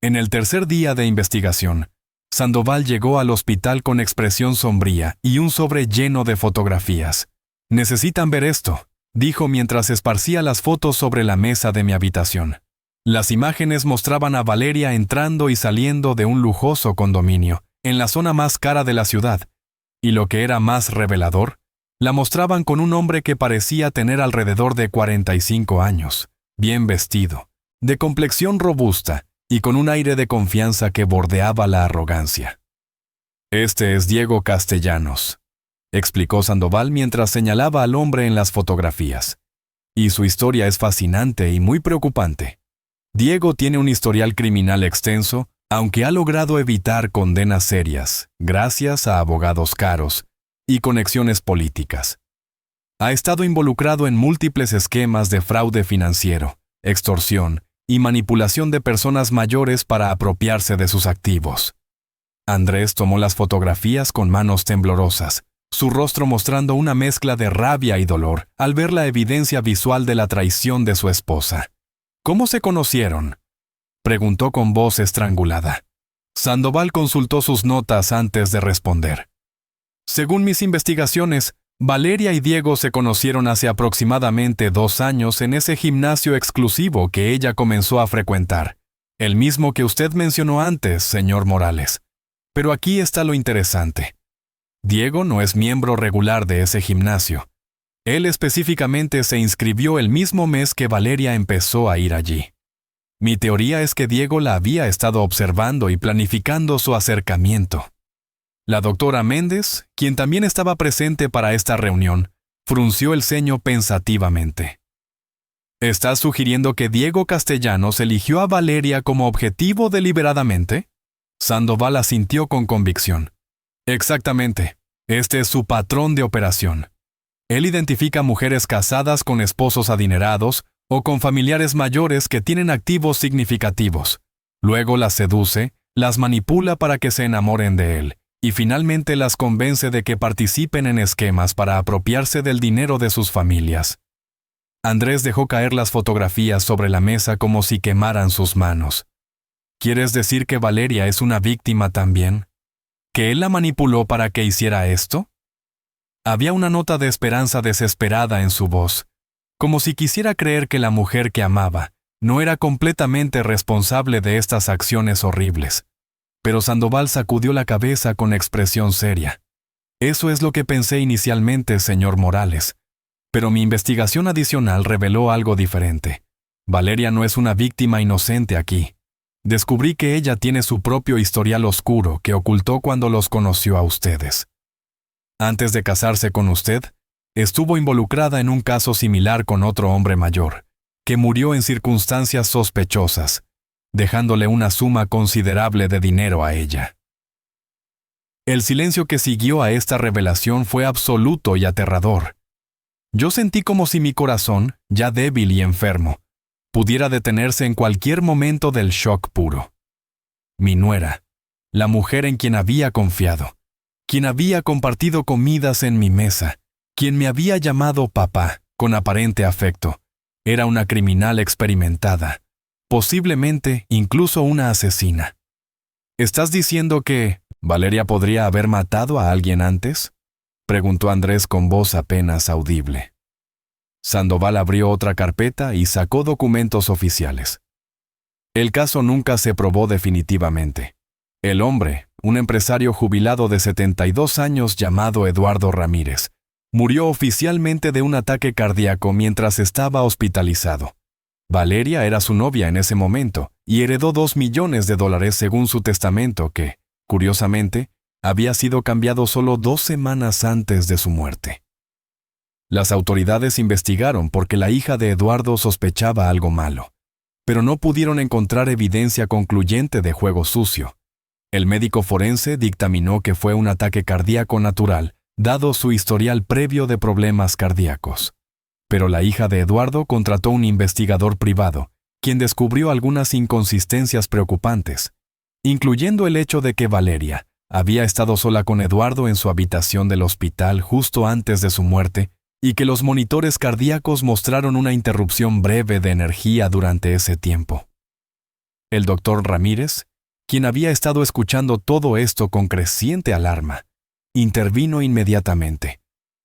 En el tercer día de investigación, Sandoval llegó al hospital con expresión sombría y un sobre lleno de fotografías. «Necesitan ver esto», dijo mientras esparcía las fotos sobre la mesa de mi habitación. Las imágenes mostraban a Valeria entrando y saliendo de un lujoso condominio, en la zona más cara de la ciudad, y lo que era más revelador, La mostraban con un hombre que parecía tener alrededor de 45 años, bien vestido, de complexión robusta y con un aire de confianza que bordeaba la arrogancia. «Este es Diego Castellanos», explicó Sandoval mientras señalaba al hombre en las fotografías. «Y su historia es fascinante y muy preocupante. Diego tiene un historial criminal extenso, aunque ha logrado evitar condenas serias, gracias a abogados caros y conexiones políticas. Ha estado involucrado en múltiples esquemas de fraude financiero, extorsión y manipulación de personas mayores para apropiarse de sus activos». Andrés tomó las fotografías con manos temblorosas, su rostro mostrando una mezcla de rabia y dolor al ver la evidencia visual de la traición de su esposa. «¿Cómo se conocieron?», preguntó con voz estrangulada. Sandoval consultó sus notas antes de responder. «Según mis investigaciones, Valeria y Diego se conocieron hace aproximadamente 2 años en ese gimnasio exclusivo que ella comenzó a frecuentar, el mismo que usted mencionó antes, señor Morales. Pero aquí está lo interesante. Diego no es miembro regular de ese gimnasio. Él específicamente se inscribió el mismo mes que Valeria empezó a ir allí. Mi teoría es que Diego la había estado observando y planificando su acercamiento». La doctora Méndez, quien también estaba presente para esta reunión, frunció el ceño pensativamente. «¿Estás sugiriendo que Diego Castellanos eligió a Valeria como objetivo deliberadamente?». Sandoval asintió con convicción. «Exactamente. Este es su patrón de operación. Él identifica mujeres casadas con esposos adinerados o con familiares mayores que tienen activos significativos. Luego las seduce, las manipula para que se enamoren de él, y finalmente las convence de que participen en esquemas para apropiarse del dinero de sus familias». Andrés dejó caer las fotografías sobre la mesa como si quemaran sus manos. «¿Quieres decir que Valeria es una víctima también? ¿Que él la manipuló para que hiciera esto?». Había una nota de esperanza desesperada en su voz, como si quisiera creer que la mujer que amaba no era completamente responsable de estas acciones horribles. Pero Sandoval sacudió la cabeza con expresión seria. «Eso es lo que pensé inicialmente, señor Morales. Pero mi investigación adicional reveló algo diferente. Valeria no es una víctima inocente aquí. Descubrí que ella tiene su propio historial oscuro que ocultó cuando los conoció a ustedes. Antes de casarse con usted, estuvo involucrada en un caso similar con otro hombre mayor, que murió en circunstancias sospechosas, dejándole una suma considerable de dinero a ella». El silencio que siguió a esta revelación fue absoluto y aterrador. Yo sentí como si mi corazón, ya débil y enfermo, pudiera detenerse en cualquier momento del shock puro. Mi nuera, la mujer en quien había confiado, quien había compartido comidas en mi mesa, quien me había llamado papá con aparente afecto, era una criminal experimentada, posiblemente incluso una asesina. ¿Estás diciendo que Valeria podría haber matado a alguien antes?, preguntó Andrés con voz apenas audible. Sandoval abrió otra carpeta y sacó documentos oficiales. El caso nunca se probó definitivamente. El hombre, un empresario jubilado de 72 años llamado Eduardo Ramírez, murió oficialmente de un ataque cardíaco mientras estaba hospitalizado. Valeria era su novia en ese momento y heredó $2 millones según su testamento que, curiosamente, había sido cambiado solo 2 semanas antes de su muerte. Las autoridades investigaron porque la hija de Eduardo sospechaba algo malo, pero no pudieron encontrar evidencia concluyente de juego sucio. El médico forense dictaminó que fue un ataque cardíaco natural, dado su historial previo de problemas cardíacos. Pero la hija de Eduardo contrató un investigador privado, quien descubrió algunas inconsistencias preocupantes, incluyendo el hecho de que Valeria había estado sola con Eduardo en su habitación del hospital justo antes de su muerte y que los monitores cardíacos mostraron una interrupción breve de energía durante ese tiempo. El doctor Ramírez, quien había estado escuchando todo esto con creciente alarma, intervino inmediatamente.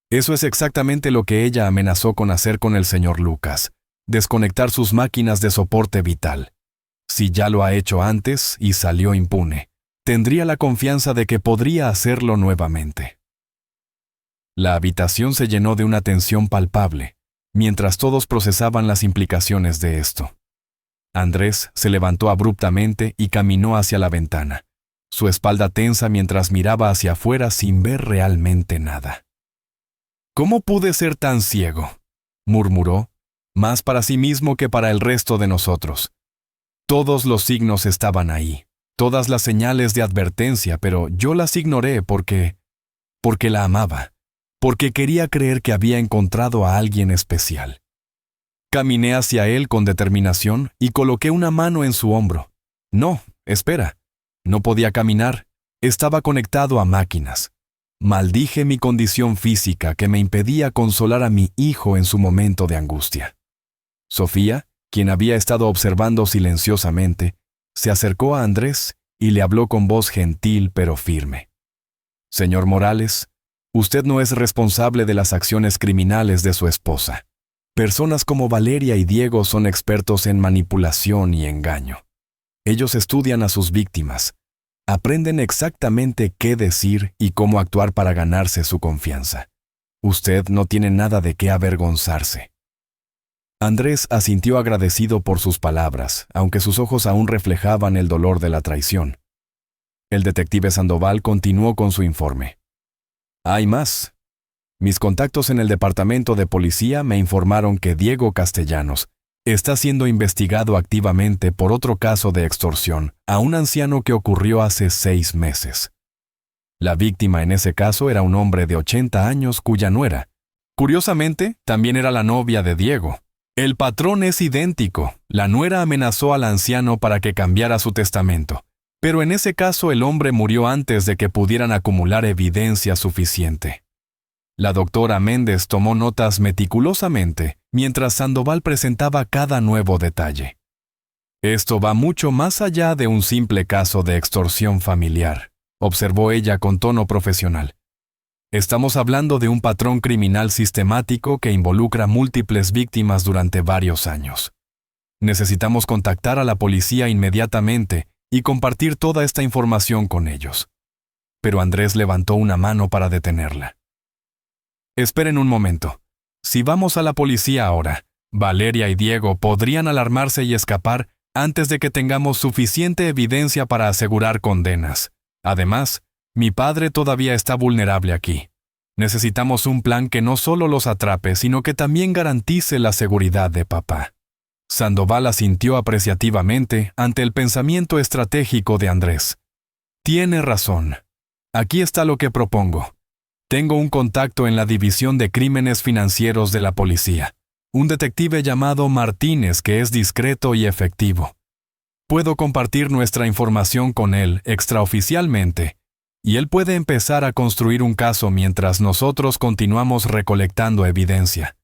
Eso es exactamente lo que ella amenazó con hacer con el señor Lucas, desconectar sus máquinas de soporte vital. Si ya lo ha hecho antes y salió impune, tendría la confianza de que podría hacerlo nuevamente. La habitación se llenó de una tensión palpable, mientras todos procesaban las implicaciones de esto. Andrés se levantó abruptamente y caminó hacia la ventana, su espalda tensa mientras miraba hacia afuera sin ver realmente nada. «¿Cómo pude ser tan ciego?», murmuró, más para sí mismo que para el resto de nosotros. Todos los signos estaban ahí, todas las señales de advertencia, pero yo las ignoré porque la amaba, porque quería creer que había encontrado a alguien especial. Caminé hacia él con determinación y coloqué una mano en su hombro. No, espera. No podía caminar. Estaba conectado a máquinas. Maldije mi condición física que me impedía consolar a mi hijo en su momento de angustia. Sofía, quien había estado observando silenciosamente, se acercó a Andrés y le habló con voz gentil pero firme. «Señor Morales, usted no es responsable de las acciones criminales de su esposa. Personas como Valeria y Diego son expertos en manipulación y engaño. Ellos estudian a sus víctimas, aprenden exactamente qué decir y cómo actuar para ganarse su confianza. Usted no tiene nada de qué avergonzarse». Andrés asintió agradecido por sus palabras, aunque sus ojos aún reflejaban el dolor de la traición. El detective Sandoval continuó con su informe. «Hay más. Mis contactos en el departamento de policía me informaron que Diego Castellanos está siendo investigado activamente por otro caso de extorsión a un anciano que ocurrió hace 6 meses. La víctima en ese caso era un hombre de 80 años cuya nuera, curiosamente, también era la novia de Diego. El patrón es idéntico. La nuera amenazó al anciano para que cambiara su testamento, pero en ese caso el hombre murió antes de que pudieran acumular evidencia suficiente. La doctora Méndez tomó notas meticulosamente mientras Sandoval presentaba cada nuevo detalle. «Esto va mucho más allá de un simple caso de extorsión familiar», observó ella con tono profesional. «Estamos hablando de un patrón criminal sistemático que involucra múltiples víctimas durante varios años. Necesitamos contactar a la policía inmediatamente y compartir toda esta información con ellos». Pero Andrés levantó una mano para detenerla. «Esperen un momento. Si vamos a la policía ahora, Valeria y Diego podrían alarmarse y escapar antes de que tengamos suficiente evidencia para asegurar condenas. Además, mi padre todavía está vulnerable aquí. Necesitamos un plan que no solo los atrape, sino que también garantice la seguridad de papá». Sandoval asintió apreciativamente ante el pensamiento estratégico de Andrés. «Tiene razón. Aquí está lo que propongo. Tengo un contacto en la División de Crímenes Financieros de la policía, un detective llamado Martínez que es discreto y efectivo. Puedo compartir nuestra información con él extraoficialmente, y él puede empezar a construir un caso mientras nosotros continuamos recolectando evidencia.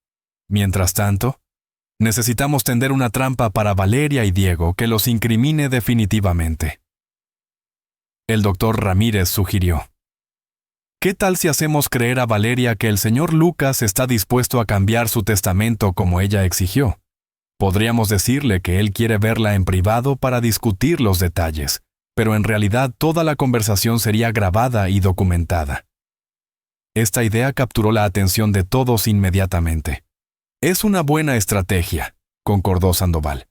Mientras tanto, necesitamos tender una trampa para Valeria y Diego que los incrimine definitivamente». El doctor Ramírez sugirió: «¿Qué tal si hacemos creer a Valeria que el señor Lucas está dispuesto a cambiar su testamento como ella exigió? Podríamos decirle que él quiere verla en privado para discutir los detalles, pero en realidad toda la conversación sería grabada y documentada». Esta idea capturó la atención de todos inmediatamente. «Es una buena estrategia», concordó Sandoval.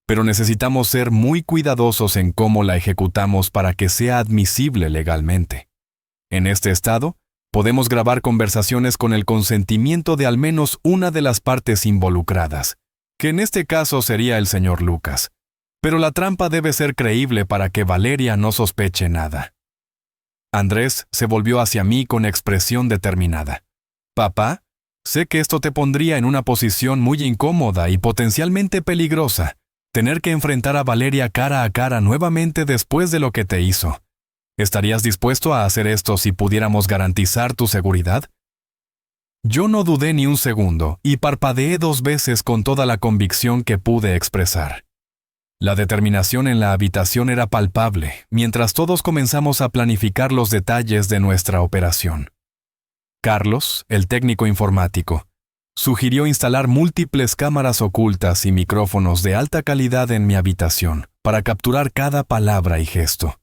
«Pero necesitamos ser muy cuidadosos en cómo la ejecutamos para que sea admisible legalmente. En este estado, podemos grabar conversaciones con el consentimiento de al menos una de las partes involucradas, que en este caso sería el señor Lucas. Pero la trampa debe ser creíble para que Valeria no sospeche nada». Andrés se volvió hacia mí con expresión determinada. «Papá, sé que esto te pondría en una posición muy incómoda y potencialmente peligrosa, tener que enfrentar a Valeria cara a cara nuevamente después de lo que te hizo. ¿Estarías dispuesto a hacer esto si pudiéramos garantizar tu seguridad?» Yo no dudé ni un segundo y parpadeé 2 veces con toda la convicción que pude expresar. La determinación en la habitación era palpable, mientras todos comenzamos a planificar los detalles de nuestra operación. Carlos, el técnico informático, sugirió instalar múltiples cámaras ocultas y micrófonos de alta calidad en mi habitación para capturar cada palabra y gesto.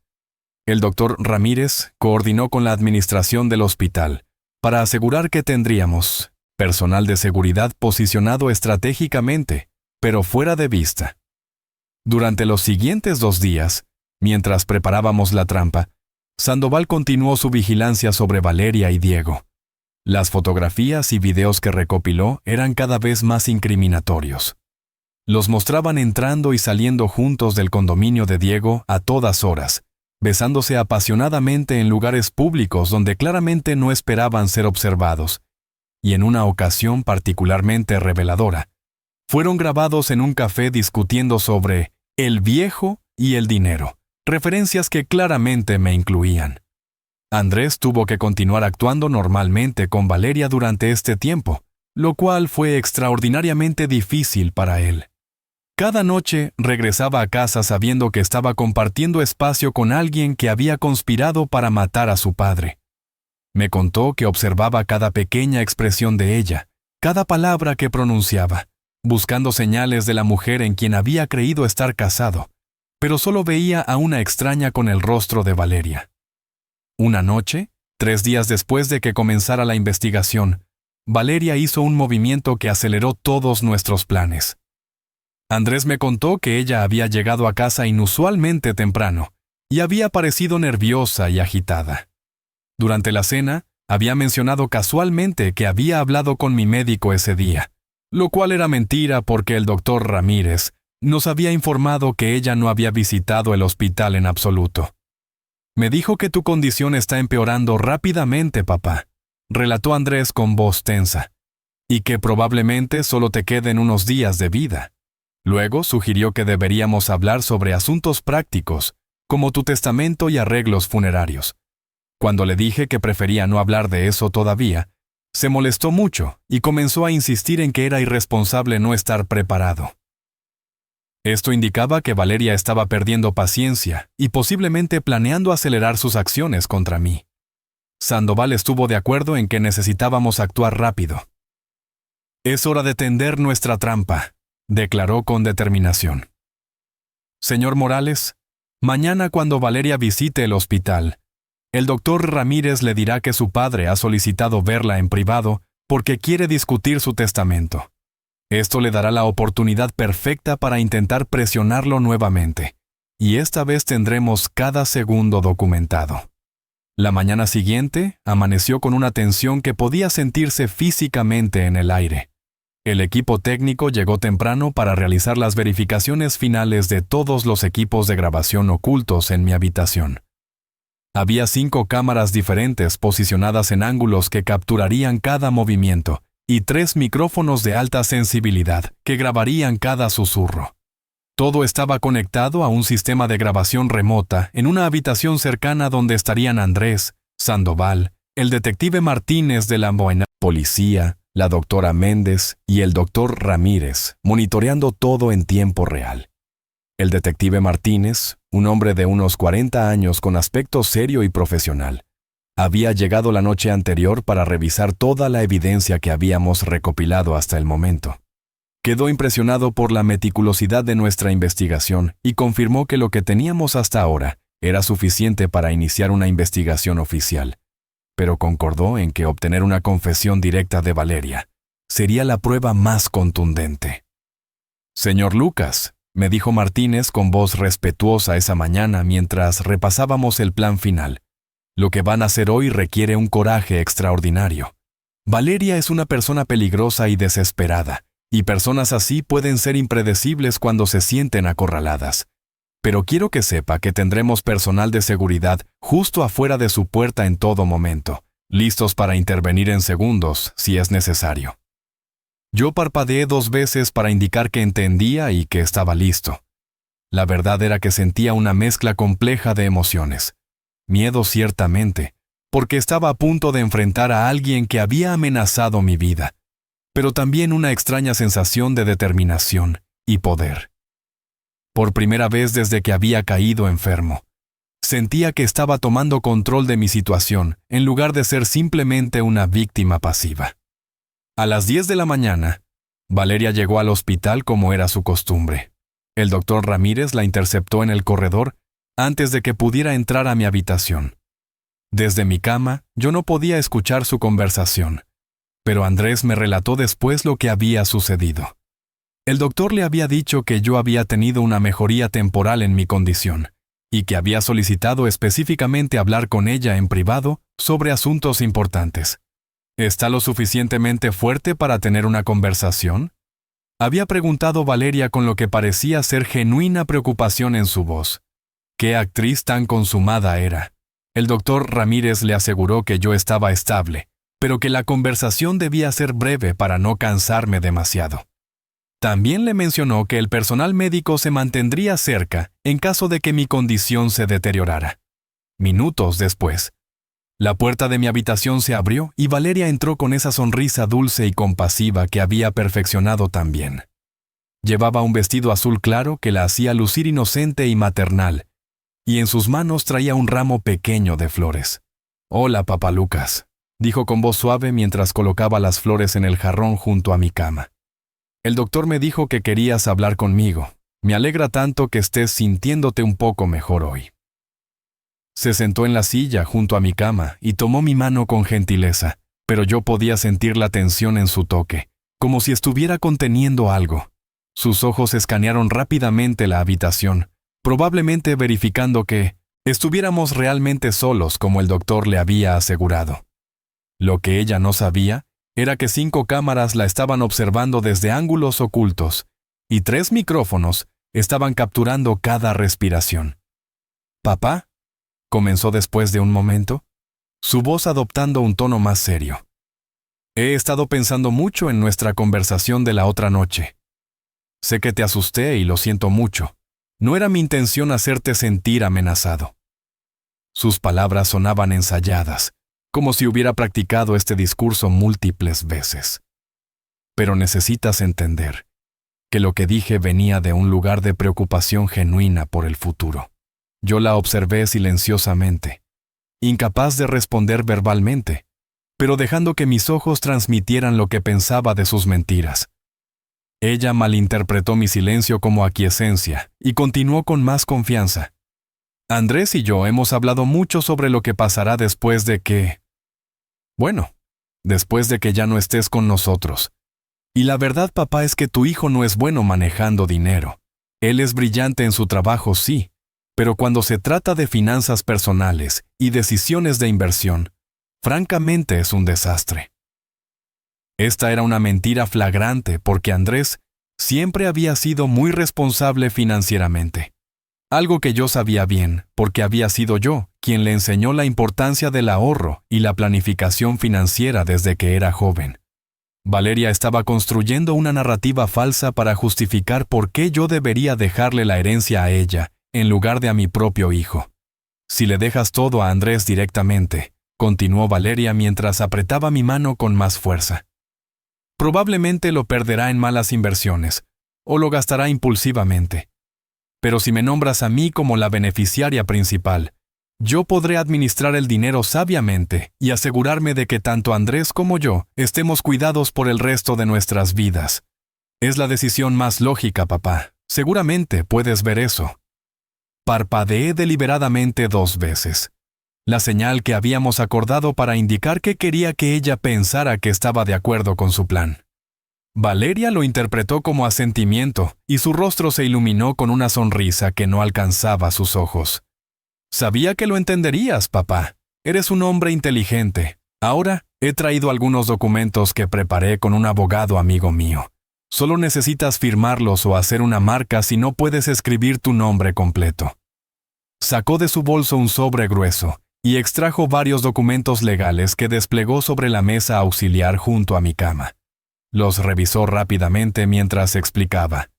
El doctor Ramírez coordinó con la administración del hospital para asegurar que tendríamos personal de seguridad posicionado estratégicamente, pero fuera de vista. Durante los siguientes 2 días, mientras preparábamos la trampa, Sandoval continuó su vigilancia sobre Valeria y Diego. Las fotografías y videos que recopiló eran cada vez más incriminatorios. Los mostraban entrando y saliendo juntos del condominio de Diego a todas horas, besándose apasionadamente en lugares públicos donde claramente no esperaban ser observados, y en una ocasión particularmente reveladora, fueron grabados en un café discutiendo sobre el viejo y el dinero, referencias que claramente me incluían. Andrés tuvo que continuar actuando normalmente con Valeria durante este tiempo, lo cual fue extraordinariamente difícil para él. Cada noche regresaba a casa sabiendo que estaba compartiendo espacio con alguien que había conspirado para matar a su padre. Me contó que observaba cada pequeña expresión de ella, cada palabra que pronunciaba, buscando señales de la mujer en quien había creído estar casado, pero solo veía a una extraña con el rostro de Valeria. Una noche, 3 días después de que comenzara la investigación, Valeria hizo un movimiento que aceleró todos nuestros planes. Andrés me contó que ella había llegado a casa inusualmente temprano y había parecido nerviosa y agitada. Durante la cena, había mencionado casualmente que había hablado con mi médico ese día, lo cual era mentira porque el doctor Ramírez nos había informado que ella no había visitado el hospital en absoluto. «Me dijo que tu condición está empeorando rápidamente, papá», relató Andrés con voz tensa, «y que probablemente solo te queden unos días de vida». Luego sugirió que deberíamos hablar sobre asuntos prácticos, como tu testamento y arreglos funerarios. Cuando le dije que prefería no hablar de eso todavía, se molestó mucho y comenzó a insistir en que era irresponsable no estar preparado. Esto indicaba que Valeria estaba perdiendo paciencia y posiblemente planeando acelerar sus acciones contra mí. Sandoval estuvo de acuerdo en que necesitábamos actuar rápido. «Es hora de tender nuestra trampa», declaró con determinación. «Señor Morales, mañana cuando Valeria visite el hospital, el doctor Ramírez le dirá que su padre ha solicitado verla en privado porque quiere discutir su testamento. Esto le dará la oportunidad perfecta para intentar presionarlo nuevamente, y esta vez tendremos cada segundo documentado». La mañana siguiente amaneció con una tensión que podía sentirse físicamente en el aire. El equipo técnico llegó temprano para realizar las verificaciones finales de todos los equipos de grabación ocultos en mi habitación. Había 5 cámaras diferentes posicionadas en ángulos que capturarían cada movimiento y 3 micrófonos de alta sensibilidad que grabarían cada susurro. Todo estaba conectado a un sistema de grabación remota en una habitación cercana donde estarían Andrés, Sandoval, el detective Martínez de la policía, la doctora Méndez y el doctor Ramírez, monitoreando todo en tiempo real. El detective Martínez, un hombre de unos 40 años con aspecto serio y profesional, había llegado la noche anterior para revisar toda la evidencia que habíamos recopilado hasta el momento. Quedó impresionado por la meticulosidad de nuestra investigación y confirmó que lo que teníamos hasta ahora era suficiente para iniciar una investigación oficial, pero concordó en que obtener una confesión directa de Valeria sería la prueba más contundente. «Señor Lucas», me dijo Martínez con voz respetuosa esa mañana mientras repasábamos el plan final, «lo que van a hacer hoy requiere un coraje extraordinario. Valeria es una persona peligrosa y desesperada, y personas así pueden ser impredecibles cuando se sienten acorraladas. Pero quiero que sepa que tendremos personal de seguridad justo afuera de su puerta en todo momento, listos para intervenir en segundos si es necesario». Yo parpadeé 2 veces para indicar que entendía y que estaba listo. La verdad era que sentía una mezcla compleja de emociones. Miedo ciertamente, porque estaba a punto de enfrentar a alguien que había amenazado mi vida, pero también una extraña sensación de determinación y poder. Por primera vez desde que había caído enfermo, sentía que estaba tomando control de mi situación en lugar de ser simplemente una víctima pasiva. A las 10 de la mañana, Valeria llegó al hospital como era su costumbre. El doctor Ramírez la interceptó en el corredor antes de que pudiera entrar a mi habitación. Desde mi cama, yo no podía escuchar su conversación, pero Andrés me relató después lo que había sucedido. El doctor le había dicho que yo había tenido una mejoría temporal en mi condición, y que había solicitado específicamente hablar con ella en privado sobre asuntos importantes. ¿Está lo suficientemente fuerte para tener una conversación?, había preguntado Valeria con lo que parecía ser genuina preocupación en su voz. ¿Qué actriz tan consumada era? El doctor Ramírez le aseguró que yo estaba estable, pero que la conversación debía ser breve para no cansarme demasiado. También le mencionó que el personal médico se mantendría cerca en caso de que mi condición se deteriorara. Minutos después, la puerta de mi habitación se abrió y Valeria entró con esa sonrisa dulce y compasiva que había perfeccionado tan bien. Llevaba un vestido azul claro que la hacía lucir inocente y maternal, y en sus manos traía un ramo pequeño de flores. «Hola, papá Lucas», dijo con voz suave mientras colocaba las flores en el jarrón junto a mi cama. «El doctor me dijo que querías hablar conmigo. Me alegra tanto que estés sintiéndote un poco mejor hoy». Se sentó en la silla junto a mi cama y tomó mi mano con gentileza, pero yo podía sentir la tensión en su toque, como si estuviera conteniendo algo. Sus ojos escanearon rápidamente la habitación, probablemente verificando que estuviéramos realmente solos como el doctor le había asegurado. Lo que ella no sabía era que 5 cámaras la estaban observando desde ángulos ocultos, y 3 micrófonos estaban capturando cada respiración. «¿Papá?», comenzó después de un momento, su voz adoptando un tono más serio. «He estado pensando mucho en nuestra conversación de la otra noche. Sé que te asusté y lo siento mucho. No era mi intención hacerte sentir amenazado». Sus palabras sonaban ensayadas, como si hubiera practicado este discurso múltiples veces. «Pero necesitas entender que lo que dije venía de un lugar de preocupación genuina por el futuro». Yo la observé silenciosamente, incapaz de responder verbalmente, pero dejando que mis ojos transmitieran lo que pensaba de sus mentiras. Ella malinterpretó mi silencio como aquiescencia y continuó con más confianza. «Andrés y yo hemos hablado mucho sobre lo que pasará después de que... Bueno, después de que ya no estés con nosotros. Y la verdad, papá, es que tu hijo no es bueno manejando dinero. Él es brillante en su trabajo, sí, pero cuando se trata de finanzas personales y decisiones de inversión, francamente es un desastre». Esta era una mentira flagrante porque Andrés siempre había sido muy responsable financieramente. Algo que yo sabía bien, porque había sido yo quien le enseñó la importancia del ahorro y la planificación financiera desde que era joven. Valeria estaba construyendo una narrativa falsa para justificar por qué yo debería dejarle la herencia a ella en lugar de a mi propio hijo. «Si le dejas todo a Andrés directamente», continuó Valeria mientras apretaba mi mano con más fuerza, «probablemente lo perderá en malas inversiones, o lo gastará impulsivamente. Pero si me nombras a mí como la beneficiaria principal, yo podré administrar el dinero sabiamente y asegurarme de que tanto Andrés como yo estemos cuidados por el resto de nuestras vidas. Es la decisión más lógica, papá. Seguramente puedes ver eso». Parpadeé deliberadamente 2 veces, la señal que habíamos acordado para indicar que quería que ella pensara que estaba de acuerdo con su plan. Valeria lo interpretó como asentimiento y su rostro se iluminó con una sonrisa que no alcanzaba sus ojos. «Sabía que lo entenderías, papá. Eres un hombre inteligente. Ahora he traído algunos documentos que preparé con un abogado amigo mío. Solo necesitas firmarlos o hacer una marca si no puedes escribir tu nombre completo». Sacó de su bolso un sobre grueso y extrajo varios documentos legales que desplegó sobre la mesa auxiliar junto a mi cama. Los revisó rápidamente mientras explicaba.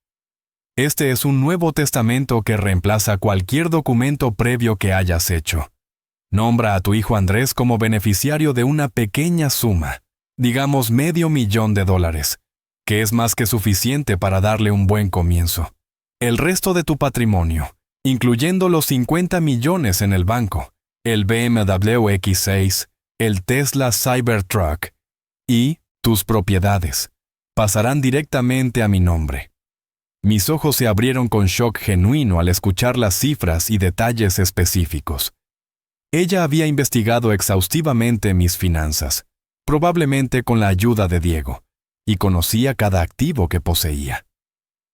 «Este es un nuevo testamento que reemplaza cualquier documento previo que hayas hecho. Nombra a tu hijo Andrés como beneficiario de una pequeña suma, digamos $500,000, que es más que suficiente para darle un buen comienzo. El resto de tu patrimonio, incluyendo los 50 millones en el banco, el BMW X6, el Tesla Cybertruck y tus propiedades, pasarán directamente a mi nombre». Mis ojos se abrieron con shock genuino al escuchar las cifras y detalles específicos. Ella había investigado exhaustivamente mis finanzas, probablemente con la ayuda de Diego, y conocía cada activo que poseía.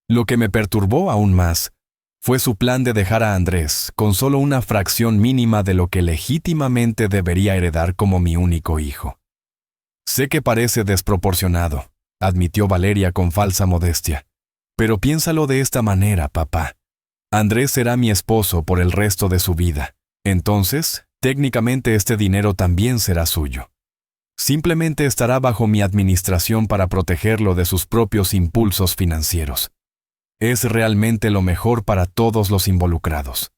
Lo que me perturbó aún más fue su plan de dejar a Andrés con solo una fracción mínima de lo que legítimamente debería heredar como mi único hijo. Sé que parece desproporcionado, admitió Valeria con falsa modestia, pero piénsalo de esta manera, papá. Andrés será mi esposo por el resto de su vida. Entonces, técnicamente este dinero también será suyo. Simplemente estará bajo mi administración para protegerlo de sus propios impulsos financieros. Es realmente lo mejor para todos los involucrados.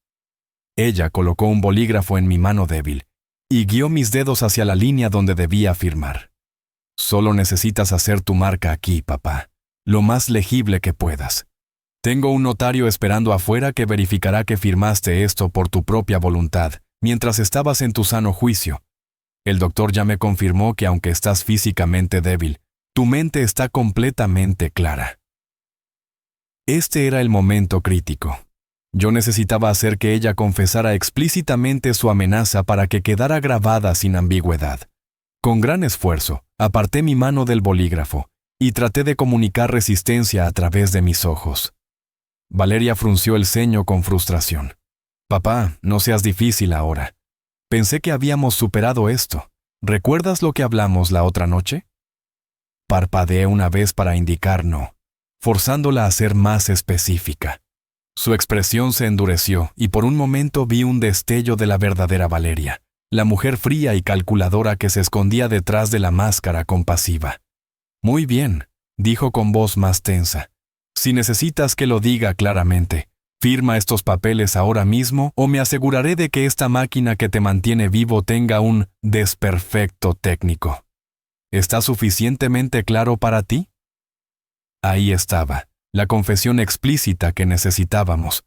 Ella colocó un bolígrafo en mi mano débil y guió mis dedos hacia la línea donde debía firmar. Solo necesitas hacer tu marca aquí, papá, lo más legible que puedas. Tengo un notario esperando afuera que verificará que firmaste esto por tu propia voluntad, mientras estabas en tu sano juicio. El doctor ya me confirmó que aunque estás físicamente débil, tu mente está completamente clara. Este era el momento crítico. Yo necesitaba hacer que ella confesara explícitamente su amenaza para que quedara grabada sin ambigüedad. Con gran esfuerzo, aparté mi mano del bolígrafo y traté de comunicar resistencia a través de mis ojos. Valeria frunció el ceño con frustración. Papá, no seas difícil ahora. Pensé que habíamos superado esto. ¿Recuerdas lo que hablamos la otra noche? Parpadeé una vez para indicar no, forzándola a ser más específica. Su expresión se endureció y por un momento vi un destello de la verdadera Valeria, la mujer fría y calculadora que se escondía detrás de la máscara compasiva. Muy bien, dijo con voz más tensa. Si necesitas que lo diga claramente, firma estos papeles ahora mismo o me aseguraré de que esta máquina que te mantiene vivo tenga un desperfecto técnico. ¿Está suficientemente claro para ti? Ahí estaba, la confesión explícita que necesitábamos,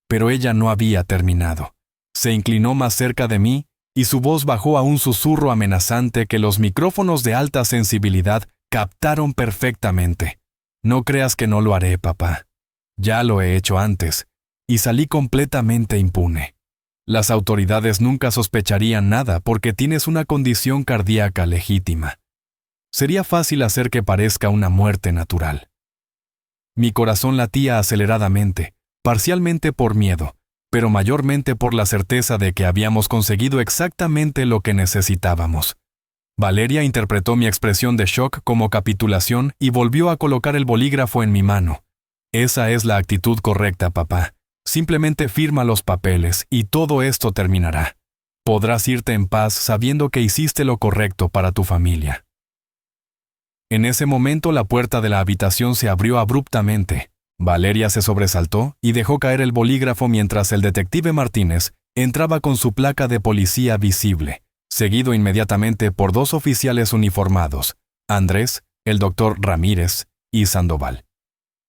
pero ella no había terminado. Se inclinó más cerca de mí y su voz bajó a un susurro amenazante que los micrófonos de alta sensibilidad captaron perfectamente. No creas que no lo haré, papá. Ya lo he hecho antes, y salí completamente impune. Las autoridades nunca sospecharían nada porque tienes una condición cardíaca legítima. Sería fácil hacer que parezca una muerte natural. Mi corazón latía aceleradamente, parcialmente por miedo, pero mayormente por la certeza de que habíamos conseguido exactamente lo que necesitábamos. Valeria interpretó mi expresión de shock como capitulación y volvió a colocar el bolígrafo en mi mano. Esa es la actitud correcta, papá. Simplemente firma los papeles y todo esto terminará. Podrás irte en paz sabiendo que hiciste lo correcto para tu familia. En ese momento la puerta de la habitación se abrió abruptamente. Valeria se sobresaltó y dejó caer el bolígrafo mientras el detective Martínez entraba con su placa de policía visible, seguido inmediatamente por 2 oficiales uniformados, Andrés, el doctor Ramírez y Sandoval.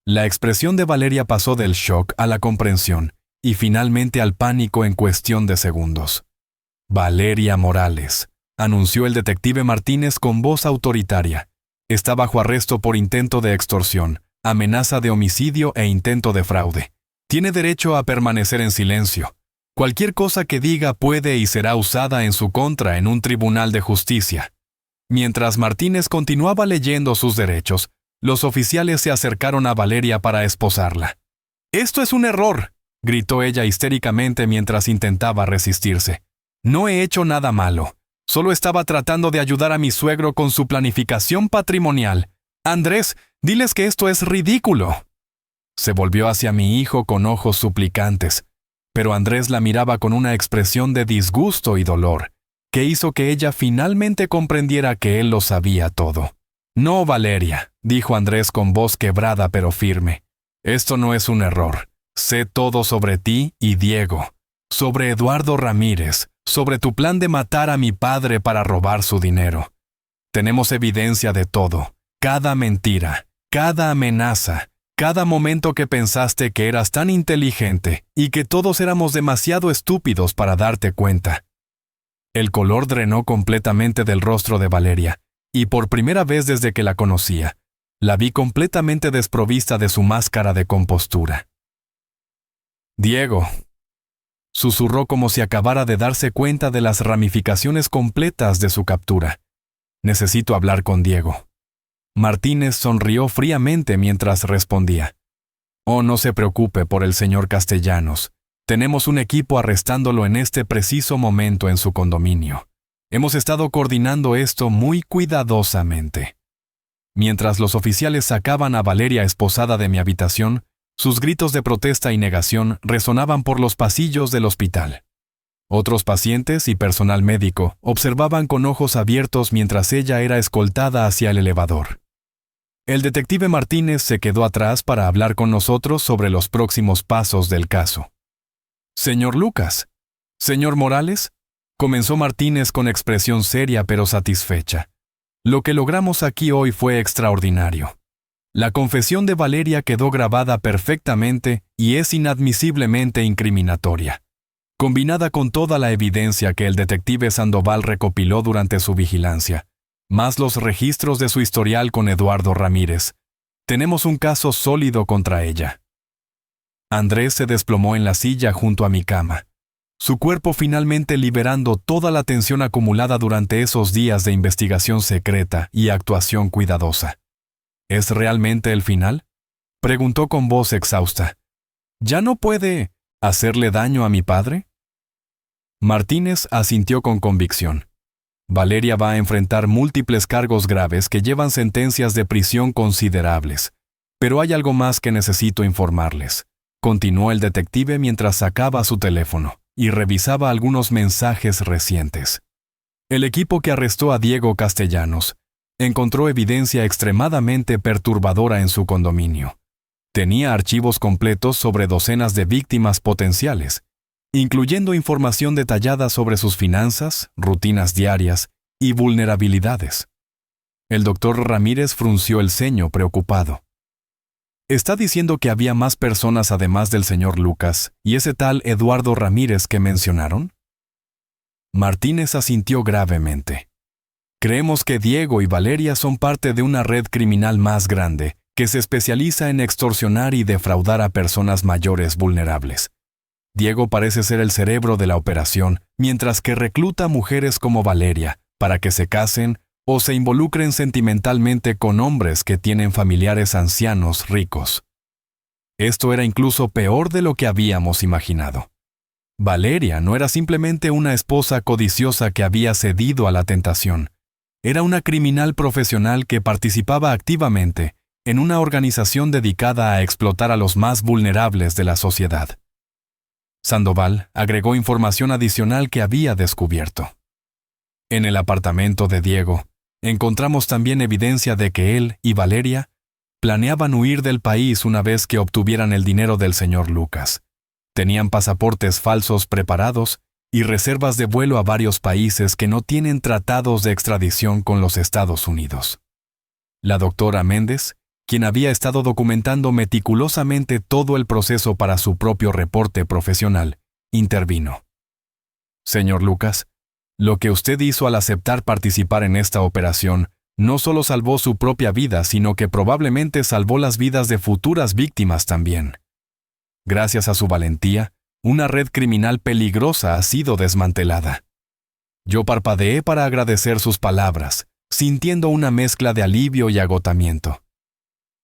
La expresión de Valeria pasó del shock a la comprensión y finalmente al pánico en cuestión de segundos. Valeria Morales, anunció el detective Martínez con voz autoritaria. Está bajo arresto por intento de extorsión, amenaza de homicidio e intento de fraude. Tiene derecho a permanecer en silencio. Cualquier cosa que diga puede y será usada en su contra en un tribunal de justicia. Mientras Martínez continuaba leyendo sus derechos, los oficiales se acercaron a Valeria para esposarla. «¡Esto es un error!», gritó ella histéricamente mientras intentaba resistirse. «No he hecho nada malo. Solo estaba tratando de ayudar a mi suegro con su planificación patrimonial. Andrés, diles que esto es ridículo». Se volvió hacia mi hijo con ojos suplicantes, pero Andrés la miraba con una expresión de disgusto y dolor, que hizo que ella finalmente comprendiera que él lo sabía todo. «No, Valeria», dijo Andrés con voz quebrada pero firme. «Esto no es un error. Sé todo sobre ti y Diego, sobre Eduardo Ramírez, sobre tu plan de matar a mi padre para robar su dinero. Tenemos evidencia de todo, cada mentira, cada amenaza, cada momento que pensaste que eras tan inteligente y que todos éramos demasiado estúpidos para darte cuenta». El color drenó completamente del rostro de Valeria, y por primera vez desde que la conocía, la vi completamente desprovista de su máscara de compostura. «Diego», Susurró como si acabara de darse cuenta de las ramificaciones completas de su captura. Necesito hablar con Diego. Martínez sonrió fríamente mientras respondía. Oh, no se preocupe por el señor Castellanos. Tenemos un equipo arrestándolo en este preciso momento en su condominio. Hemos estado coordinando esto muy cuidadosamente. Mientras los oficiales sacaban a Valeria esposada de mi habitación, sus gritos de protesta y negación resonaban por los pasillos del hospital. Otros pacientes y personal médico observaban con ojos abiertos mientras ella era escoltada hacia el elevador. El detective Martínez se quedó atrás para hablar con nosotros sobre los próximos pasos del caso. «Señor Lucas, señor Morales», comenzó Martínez con expresión seria pero satisfecha. «Lo que logramos aquí hoy fue extraordinario. La confesión de Valeria quedó grabada perfectamente y es inadmisiblemente incriminatoria. Combinada con toda la evidencia que el detective Sandoval recopiló durante su vigilancia, más los registros de su historial con Eduardo Ramírez, tenemos un caso sólido contra ella». Andrés se desplomó en la silla junto a mi cama, su cuerpo finalmente liberando toda la tensión acumulada durante esos días de investigación secreta y actuación cuidadosa. ¿Es realmente el final?, preguntó con voz exhausta. ¿Ya no puede hacerle daño a mi padre? Martínez asintió con convicción. Valeria va a enfrentar múltiples cargos graves que llevan sentencias de prisión considerables. Pero hay algo más que necesito informarles, continuó el detective mientras sacaba su teléfono y revisaba algunos mensajes recientes. El equipo que arrestó a Diego Castellanos encontró evidencia extremadamente perturbadora en su condominio. Tenía archivos completos sobre docenas de víctimas potenciales, incluyendo información detallada sobre sus finanzas, rutinas diarias y vulnerabilidades. El doctor Ramírez frunció el ceño preocupado. ¿Está diciendo que había más personas además del señor Lucas y ese tal Eduardo Ramírez que mencionaron? Martínez asintió gravemente. Creemos que Diego y Valeria son parte de una red criminal más grande que se especializa en extorsionar y defraudar a personas mayores vulnerables. Diego parece ser el cerebro de la operación, mientras que recluta mujeres como Valeria para que se casen o se involucren sentimentalmente con hombres que tienen familiares ancianos ricos. Esto era incluso peor de lo que habíamos imaginado. Valeria no era simplemente una esposa codiciosa que había cedido a la tentación. Era una criminal profesional que participaba activamente en una organización dedicada a explotar a los más vulnerables de la sociedad. Sandoval agregó información adicional que había descubierto. En el apartamento de Diego, encontramos también evidencia de que él y Valeria planeaban huir del país una vez que obtuvieran el dinero del señor Lucas. Tenían pasaportes falsos preparados y reservas de vuelo a varios países que no tienen tratados de extradición con los Estados Unidos. La doctora Méndez, quien había estado documentando meticulosamente todo el proceso para su propio reporte profesional, intervino. Señor Lucas, lo que usted hizo al aceptar participar en esta operación no solo salvó su propia vida, sino que probablemente salvó las vidas de futuras víctimas también. Gracias a su valentía, una red criminal peligrosa ha sido desmantelada. Yo parpadeé para agradecer sus palabras, sintiendo una mezcla de alivio y agotamiento.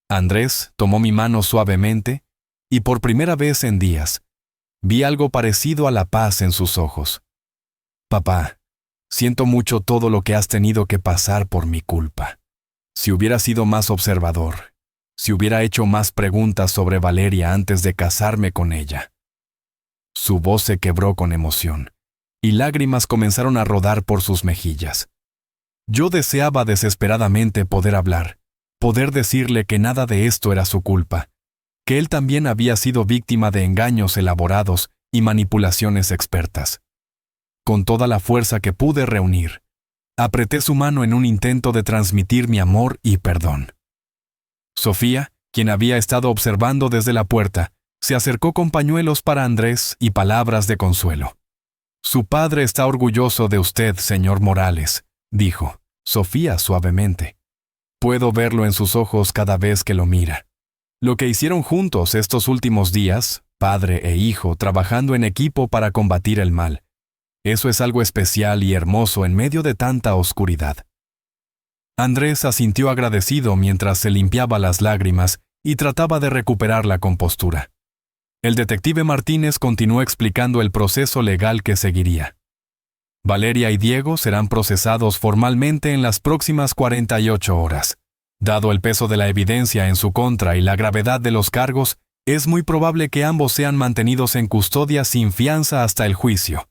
Andrés tomó mi mano suavemente y por primera vez en días, vi algo parecido a la paz en sus ojos. Papá, siento mucho todo lo que has tenido que pasar por mi culpa. Si hubiera sido más observador, si hubiera hecho más preguntas sobre Valeria antes de casarme con ella. Su voz se quebró con emoción, y lágrimas comenzaron a rodar por sus mejillas. Yo deseaba desesperadamente poder hablar, poder decirle que nada de esto era su culpa, que él también había sido víctima de engaños elaborados y manipulaciones expertas. Con toda la fuerza que pude reunir, apreté su mano en un intento de transmitir mi amor y perdón. Sofía, quien había estado observando desde la puerta, se acercó con pañuelos para Andrés y palabras de consuelo. Su padre está orgulloso de usted, señor Morales, dijo Sofía suavemente. Puedo verlo en sus ojos cada vez que lo mira. Lo que hicieron juntos estos últimos días padre e hijo trabajando en equipo para combatir el mal. Eso es algo especial y hermoso en medio de tanta oscuridad. Andrés asintió agradecido mientras se limpiaba las lágrimas y trataba de recuperar la compostura. El detective Martínez continuó explicando el proceso legal que seguiría. Valeria y Diego serán procesados formalmente en las próximas 48 horas. Dado el peso de la evidencia en su contra y la gravedad de los cargos, es muy probable que ambos sean mantenidos en custodia sin fianza hasta el juicio.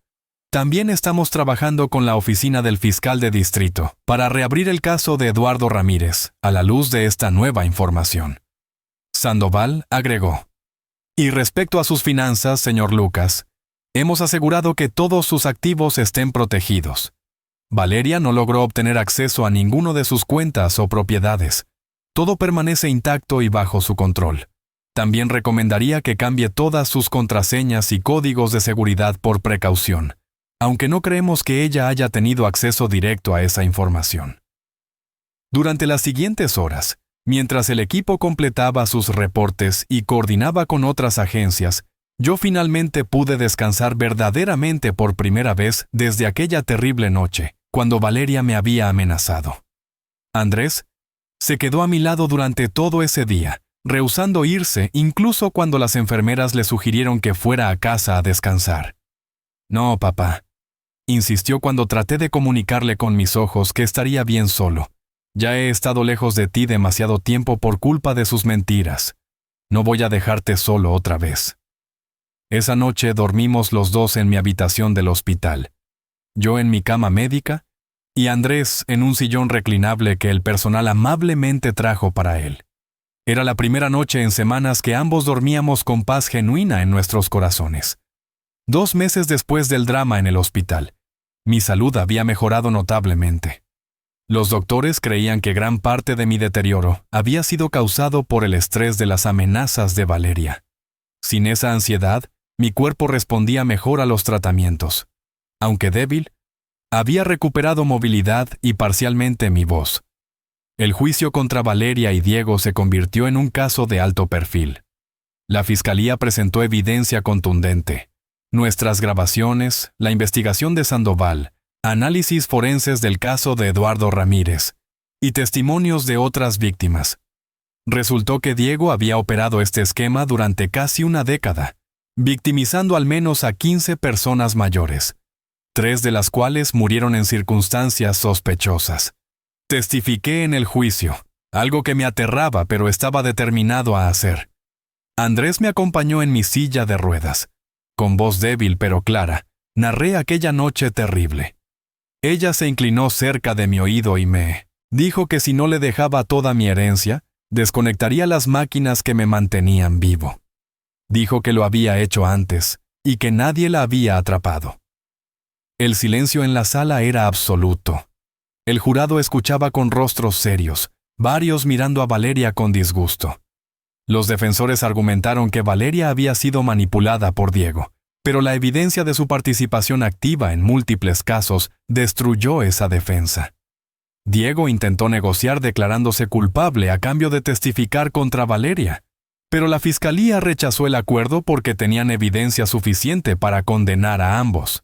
También estamos trabajando con la oficina del fiscal de distrito para reabrir el caso de Eduardo Ramírez, a la luz de esta nueva información. Sandoval agregó: Y respecto a sus finanzas, señor Lucas, hemos asegurado que todos sus activos estén protegidos. Valeria no logró obtener acceso a ninguno de sus cuentas o propiedades. Todo permanece intacto y bajo su control. También recomendaría que cambie todas sus contraseñas y códigos de seguridad por precaución, aunque no creemos que ella haya tenido acceso directo a esa información. Durante las siguientes horas, mientras el equipo completaba sus reportes y coordinaba con otras agencias, yo finalmente pude descansar verdaderamente por primera vez desde aquella terrible noche, cuando Valeria me había amenazado. Andrés se quedó a mi lado durante todo ese día, rehusando irse incluso cuando las enfermeras le sugirieron que fuera a casa a descansar. No, papá, insistió cuando traté de comunicarle con mis ojos que estaría bien solo. Ya he estado lejos de ti demasiado tiempo por culpa de sus mentiras. No voy a dejarte solo otra vez. Esa noche dormimos los dos en mi habitación del hospital. Yo en mi cama médica y Andrés en un sillón reclinable que el personal amablemente trajo para él. Era la primera noche en semanas que ambos dormíamos con paz genuina en nuestros corazones. 2 meses después del drama en el hospital, mi salud había mejorado notablemente. Los doctores creían que gran parte de mi deterioro había sido causado por el estrés de las amenazas de Valeria. Sin esa ansiedad, mi cuerpo respondía mejor a los tratamientos. Aunque débil, había recuperado movilidad y parcialmente mi voz. El juicio contra Valeria y Diego se convirtió en un caso de alto perfil. La fiscalía presentó evidencia contundente. Nuestras grabaciones, la investigación de Sandoval, análisis forenses del caso de Eduardo Ramírez y testimonios de otras víctimas. Resultó que Diego había operado este esquema durante casi una década, victimizando al menos a 15 personas mayores, 3 de las cuales murieron en circunstancias sospechosas. Testifiqué en el juicio, algo que me aterraba pero estaba determinado a hacer. Andrés me acompañó en mi silla de ruedas. Con voz débil pero clara, narré aquella noche terrible. Ella se inclinó cerca de mi oído y me dijo que si no le dejaba toda mi herencia, desconectaría las máquinas que me mantenían vivo. Dijo que lo había hecho antes y que nadie la había atrapado. El silencio en la sala era absoluto. El jurado escuchaba con rostros serios, varios mirando a Valeria con disgusto. Los defensores argumentaron que Valeria había sido manipulada por Diego, pero la evidencia de su participación activa en múltiples casos destruyó esa defensa. Diego intentó negociar declarándose culpable a cambio de testificar contra Valeria, pero la fiscalía rechazó el acuerdo porque tenían evidencia suficiente para condenar a ambos.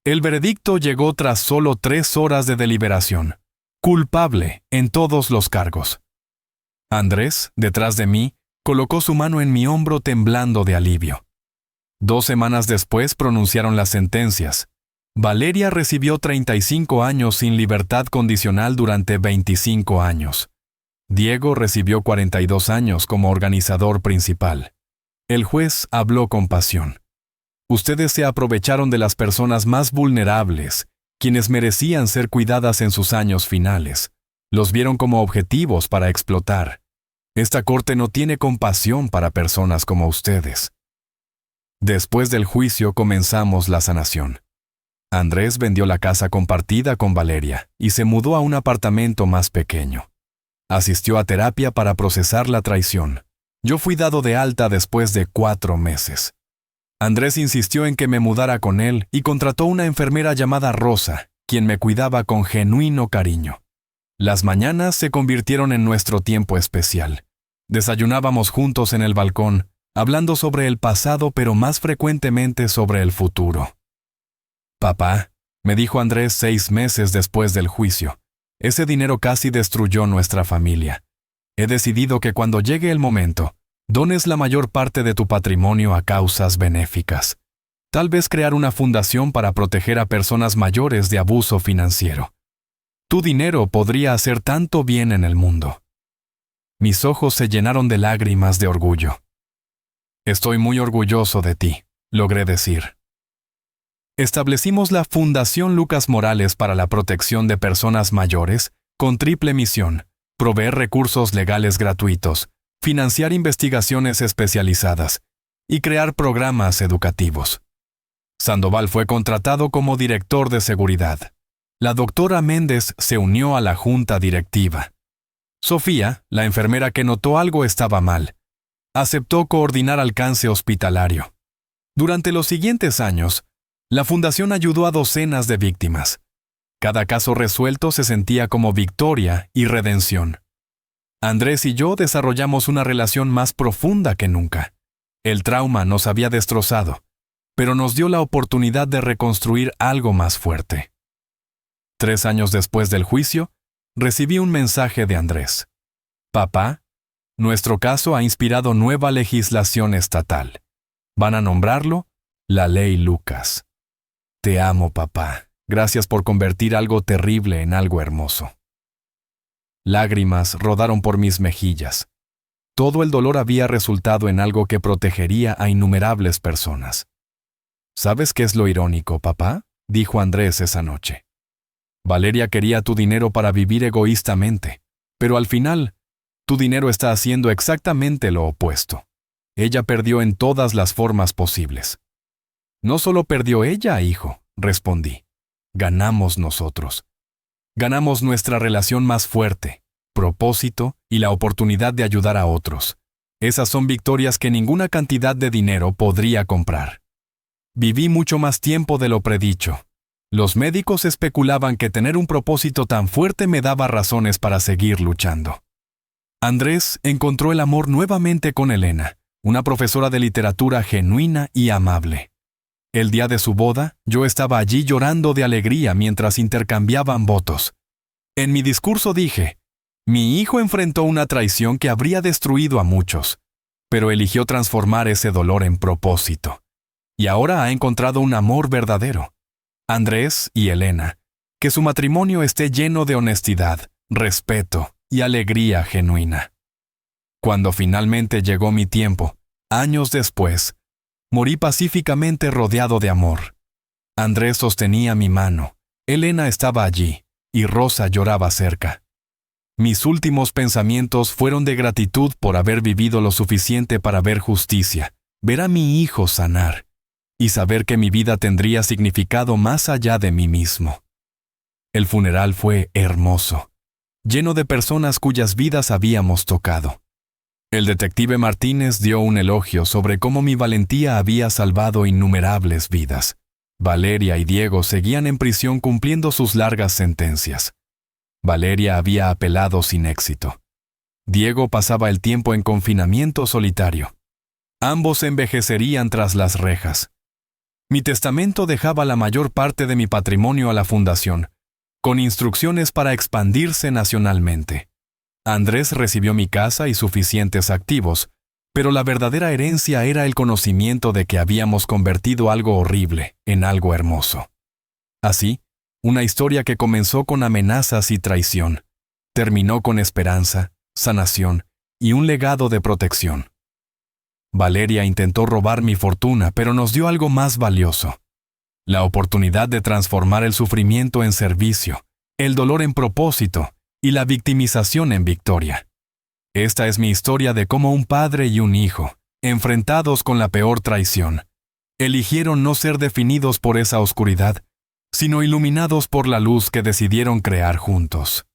El veredicto llegó tras solo 3 horas de deliberación. Culpable en todos los cargos. Andrés, detrás de mí, colocó su mano en mi hombro temblando de alivio. 2 semanas después pronunciaron las sentencias. Valeria recibió 35 años sin libertad condicional durante 25 años. Diego recibió 42 años como organizador principal. El juez habló con pasión. Ustedes se aprovecharon de las personas más vulnerables, quienes merecían ser cuidadas en sus años finales. Los vieron como objetivos para explotar. Esta corte no tiene compasión para personas como ustedes. Después del juicio comenzamos la sanación. Andrés vendió la casa compartida con Valeria y se mudó a un apartamento más pequeño. Asistió a terapia para procesar la traición. Yo fui dado de alta después de 4 meses. Andrés insistió en que me mudara con él y contrató una enfermera llamada Rosa, quien me cuidaba con genuino cariño. Las mañanas se convirtieron en nuestro tiempo especial. Desayunábamos juntos en el balcón, hablando sobre el pasado pero más frecuentemente sobre el futuro. «Papá», me dijo Andrés 6 meses después del juicio, «ese dinero casi destruyó nuestra familia. He decidido que cuando llegue el momento, dones la mayor parte de tu patrimonio a causas benéficas. Tal vez crear una fundación para proteger a personas mayores de abuso financiero. Tu dinero podría hacer tanto bien en el mundo». Mis ojos se llenaron de lágrimas de orgullo. «Estoy muy orgulloso de ti», logré decir. Establecimos la Fundación Lucas Morales para la protección de personas mayores, con triple misión: proveer recursos legales gratuitos, financiar investigaciones especializadas y crear programas educativos. Sandoval fue contratado como director de seguridad. La doctora Méndez se unió a la junta directiva. Sofía, la enfermera que notó algo estaba mal, aceptó coordinar alcance hospitalario. Durante los siguientes años, la fundación ayudó a docenas de víctimas. Cada caso resuelto se sentía como victoria y redención. Andrés y yo desarrollamos una relación más profunda que nunca. El trauma nos había destrozado, pero nos dio la oportunidad de reconstruir algo más fuerte. 3 años después del juicio, recibí un mensaje de Andrés. «Papá, nuestro caso ha inspirado nueva legislación estatal. Van a nombrarlo la Ley Lucas. Te amo, papá. Gracias por convertir algo terrible en algo hermoso». Lágrimas rodaron por mis mejillas. Todo el dolor había resultado en algo que protegería a innumerables personas. «¿Sabes qué es lo irónico, papá?», dijo Andrés esa noche. «Valeria quería tu dinero para vivir egoístamente, pero al final, tu dinero está haciendo exactamente lo opuesto. Ella perdió en todas las formas posibles». «No solo perdió ella, hijo», respondí. «Ganamos nosotros. Ganamos nuestra relación más fuerte, propósito y la oportunidad de ayudar a otros. Esas son victorias que ninguna cantidad de dinero podría comprar. Viví mucho más tiempo de lo predicho. Los médicos especulaban que tener un propósito tan fuerte me daba razones para seguir luchando». Andrés encontró el amor nuevamente con Elena, una profesora de literatura genuina y amable. El día de su boda, yo estaba allí llorando de alegría mientras intercambiaban votos. En mi discurso dije: «Mi hijo enfrentó una traición que habría destruido a muchos, pero eligió transformar ese dolor en propósito. Y ahora ha encontrado un amor verdadero. Andrés y Elena, que su matrimonio esté lleno de honestidad, respeto y alegría genuina». Cuando finalmente llegó mi tiempo, años después, morí pacíficamente rodeado de amor. Andrés sostenía mi mano, Elena estaba allí, y Rosa lloraba cerca. Mis últimos pensamientos fueron de gratitud por haber vivido lo suficiente para ver justicia, ver a mi hijo sanar, y saber que mi vida tendría significado más allá de mí mismo. El funeral fue hermoso, lleno de personas cuyas vidas habíamos tocado. El detective Martínez dio un elogio sobre cómo mi valentía había salvado innumerables vidas. Valeria y Diego seguían en prisión cumpliendo sus largas sentencias. Valeria había apelado sin éxito. Diego pasaba el tiempo en confinamiento solitario. Ambos envejecerían tras las rejas. Mi testamento dejaba la mayor parte de mi patrimonio a la fundación, con instrucciones para expandirse nacionalmente. Andrés recibió mi casa y suficientes activos, pero la verdadera herencia era el conocimiento de que habíamos convertido algo horrible en algo hermoso. Así, una historia que comenzó con amenazas y traición, terminó con esperanza, sanación y un legado de protección. Valeria intentó robar mi fortuna, pero nos dio algo más valioso: la oportunidad de transformar el sufrimiento en servicio, el dolor en propósito y la victimización en victoria. Esta es mi historia de cómo un padre y un hijo, enfrentados con la peor traición, eligieron no ser definidos por esa oscuridad, sino iluminados por la luz que decidieron crear juntos.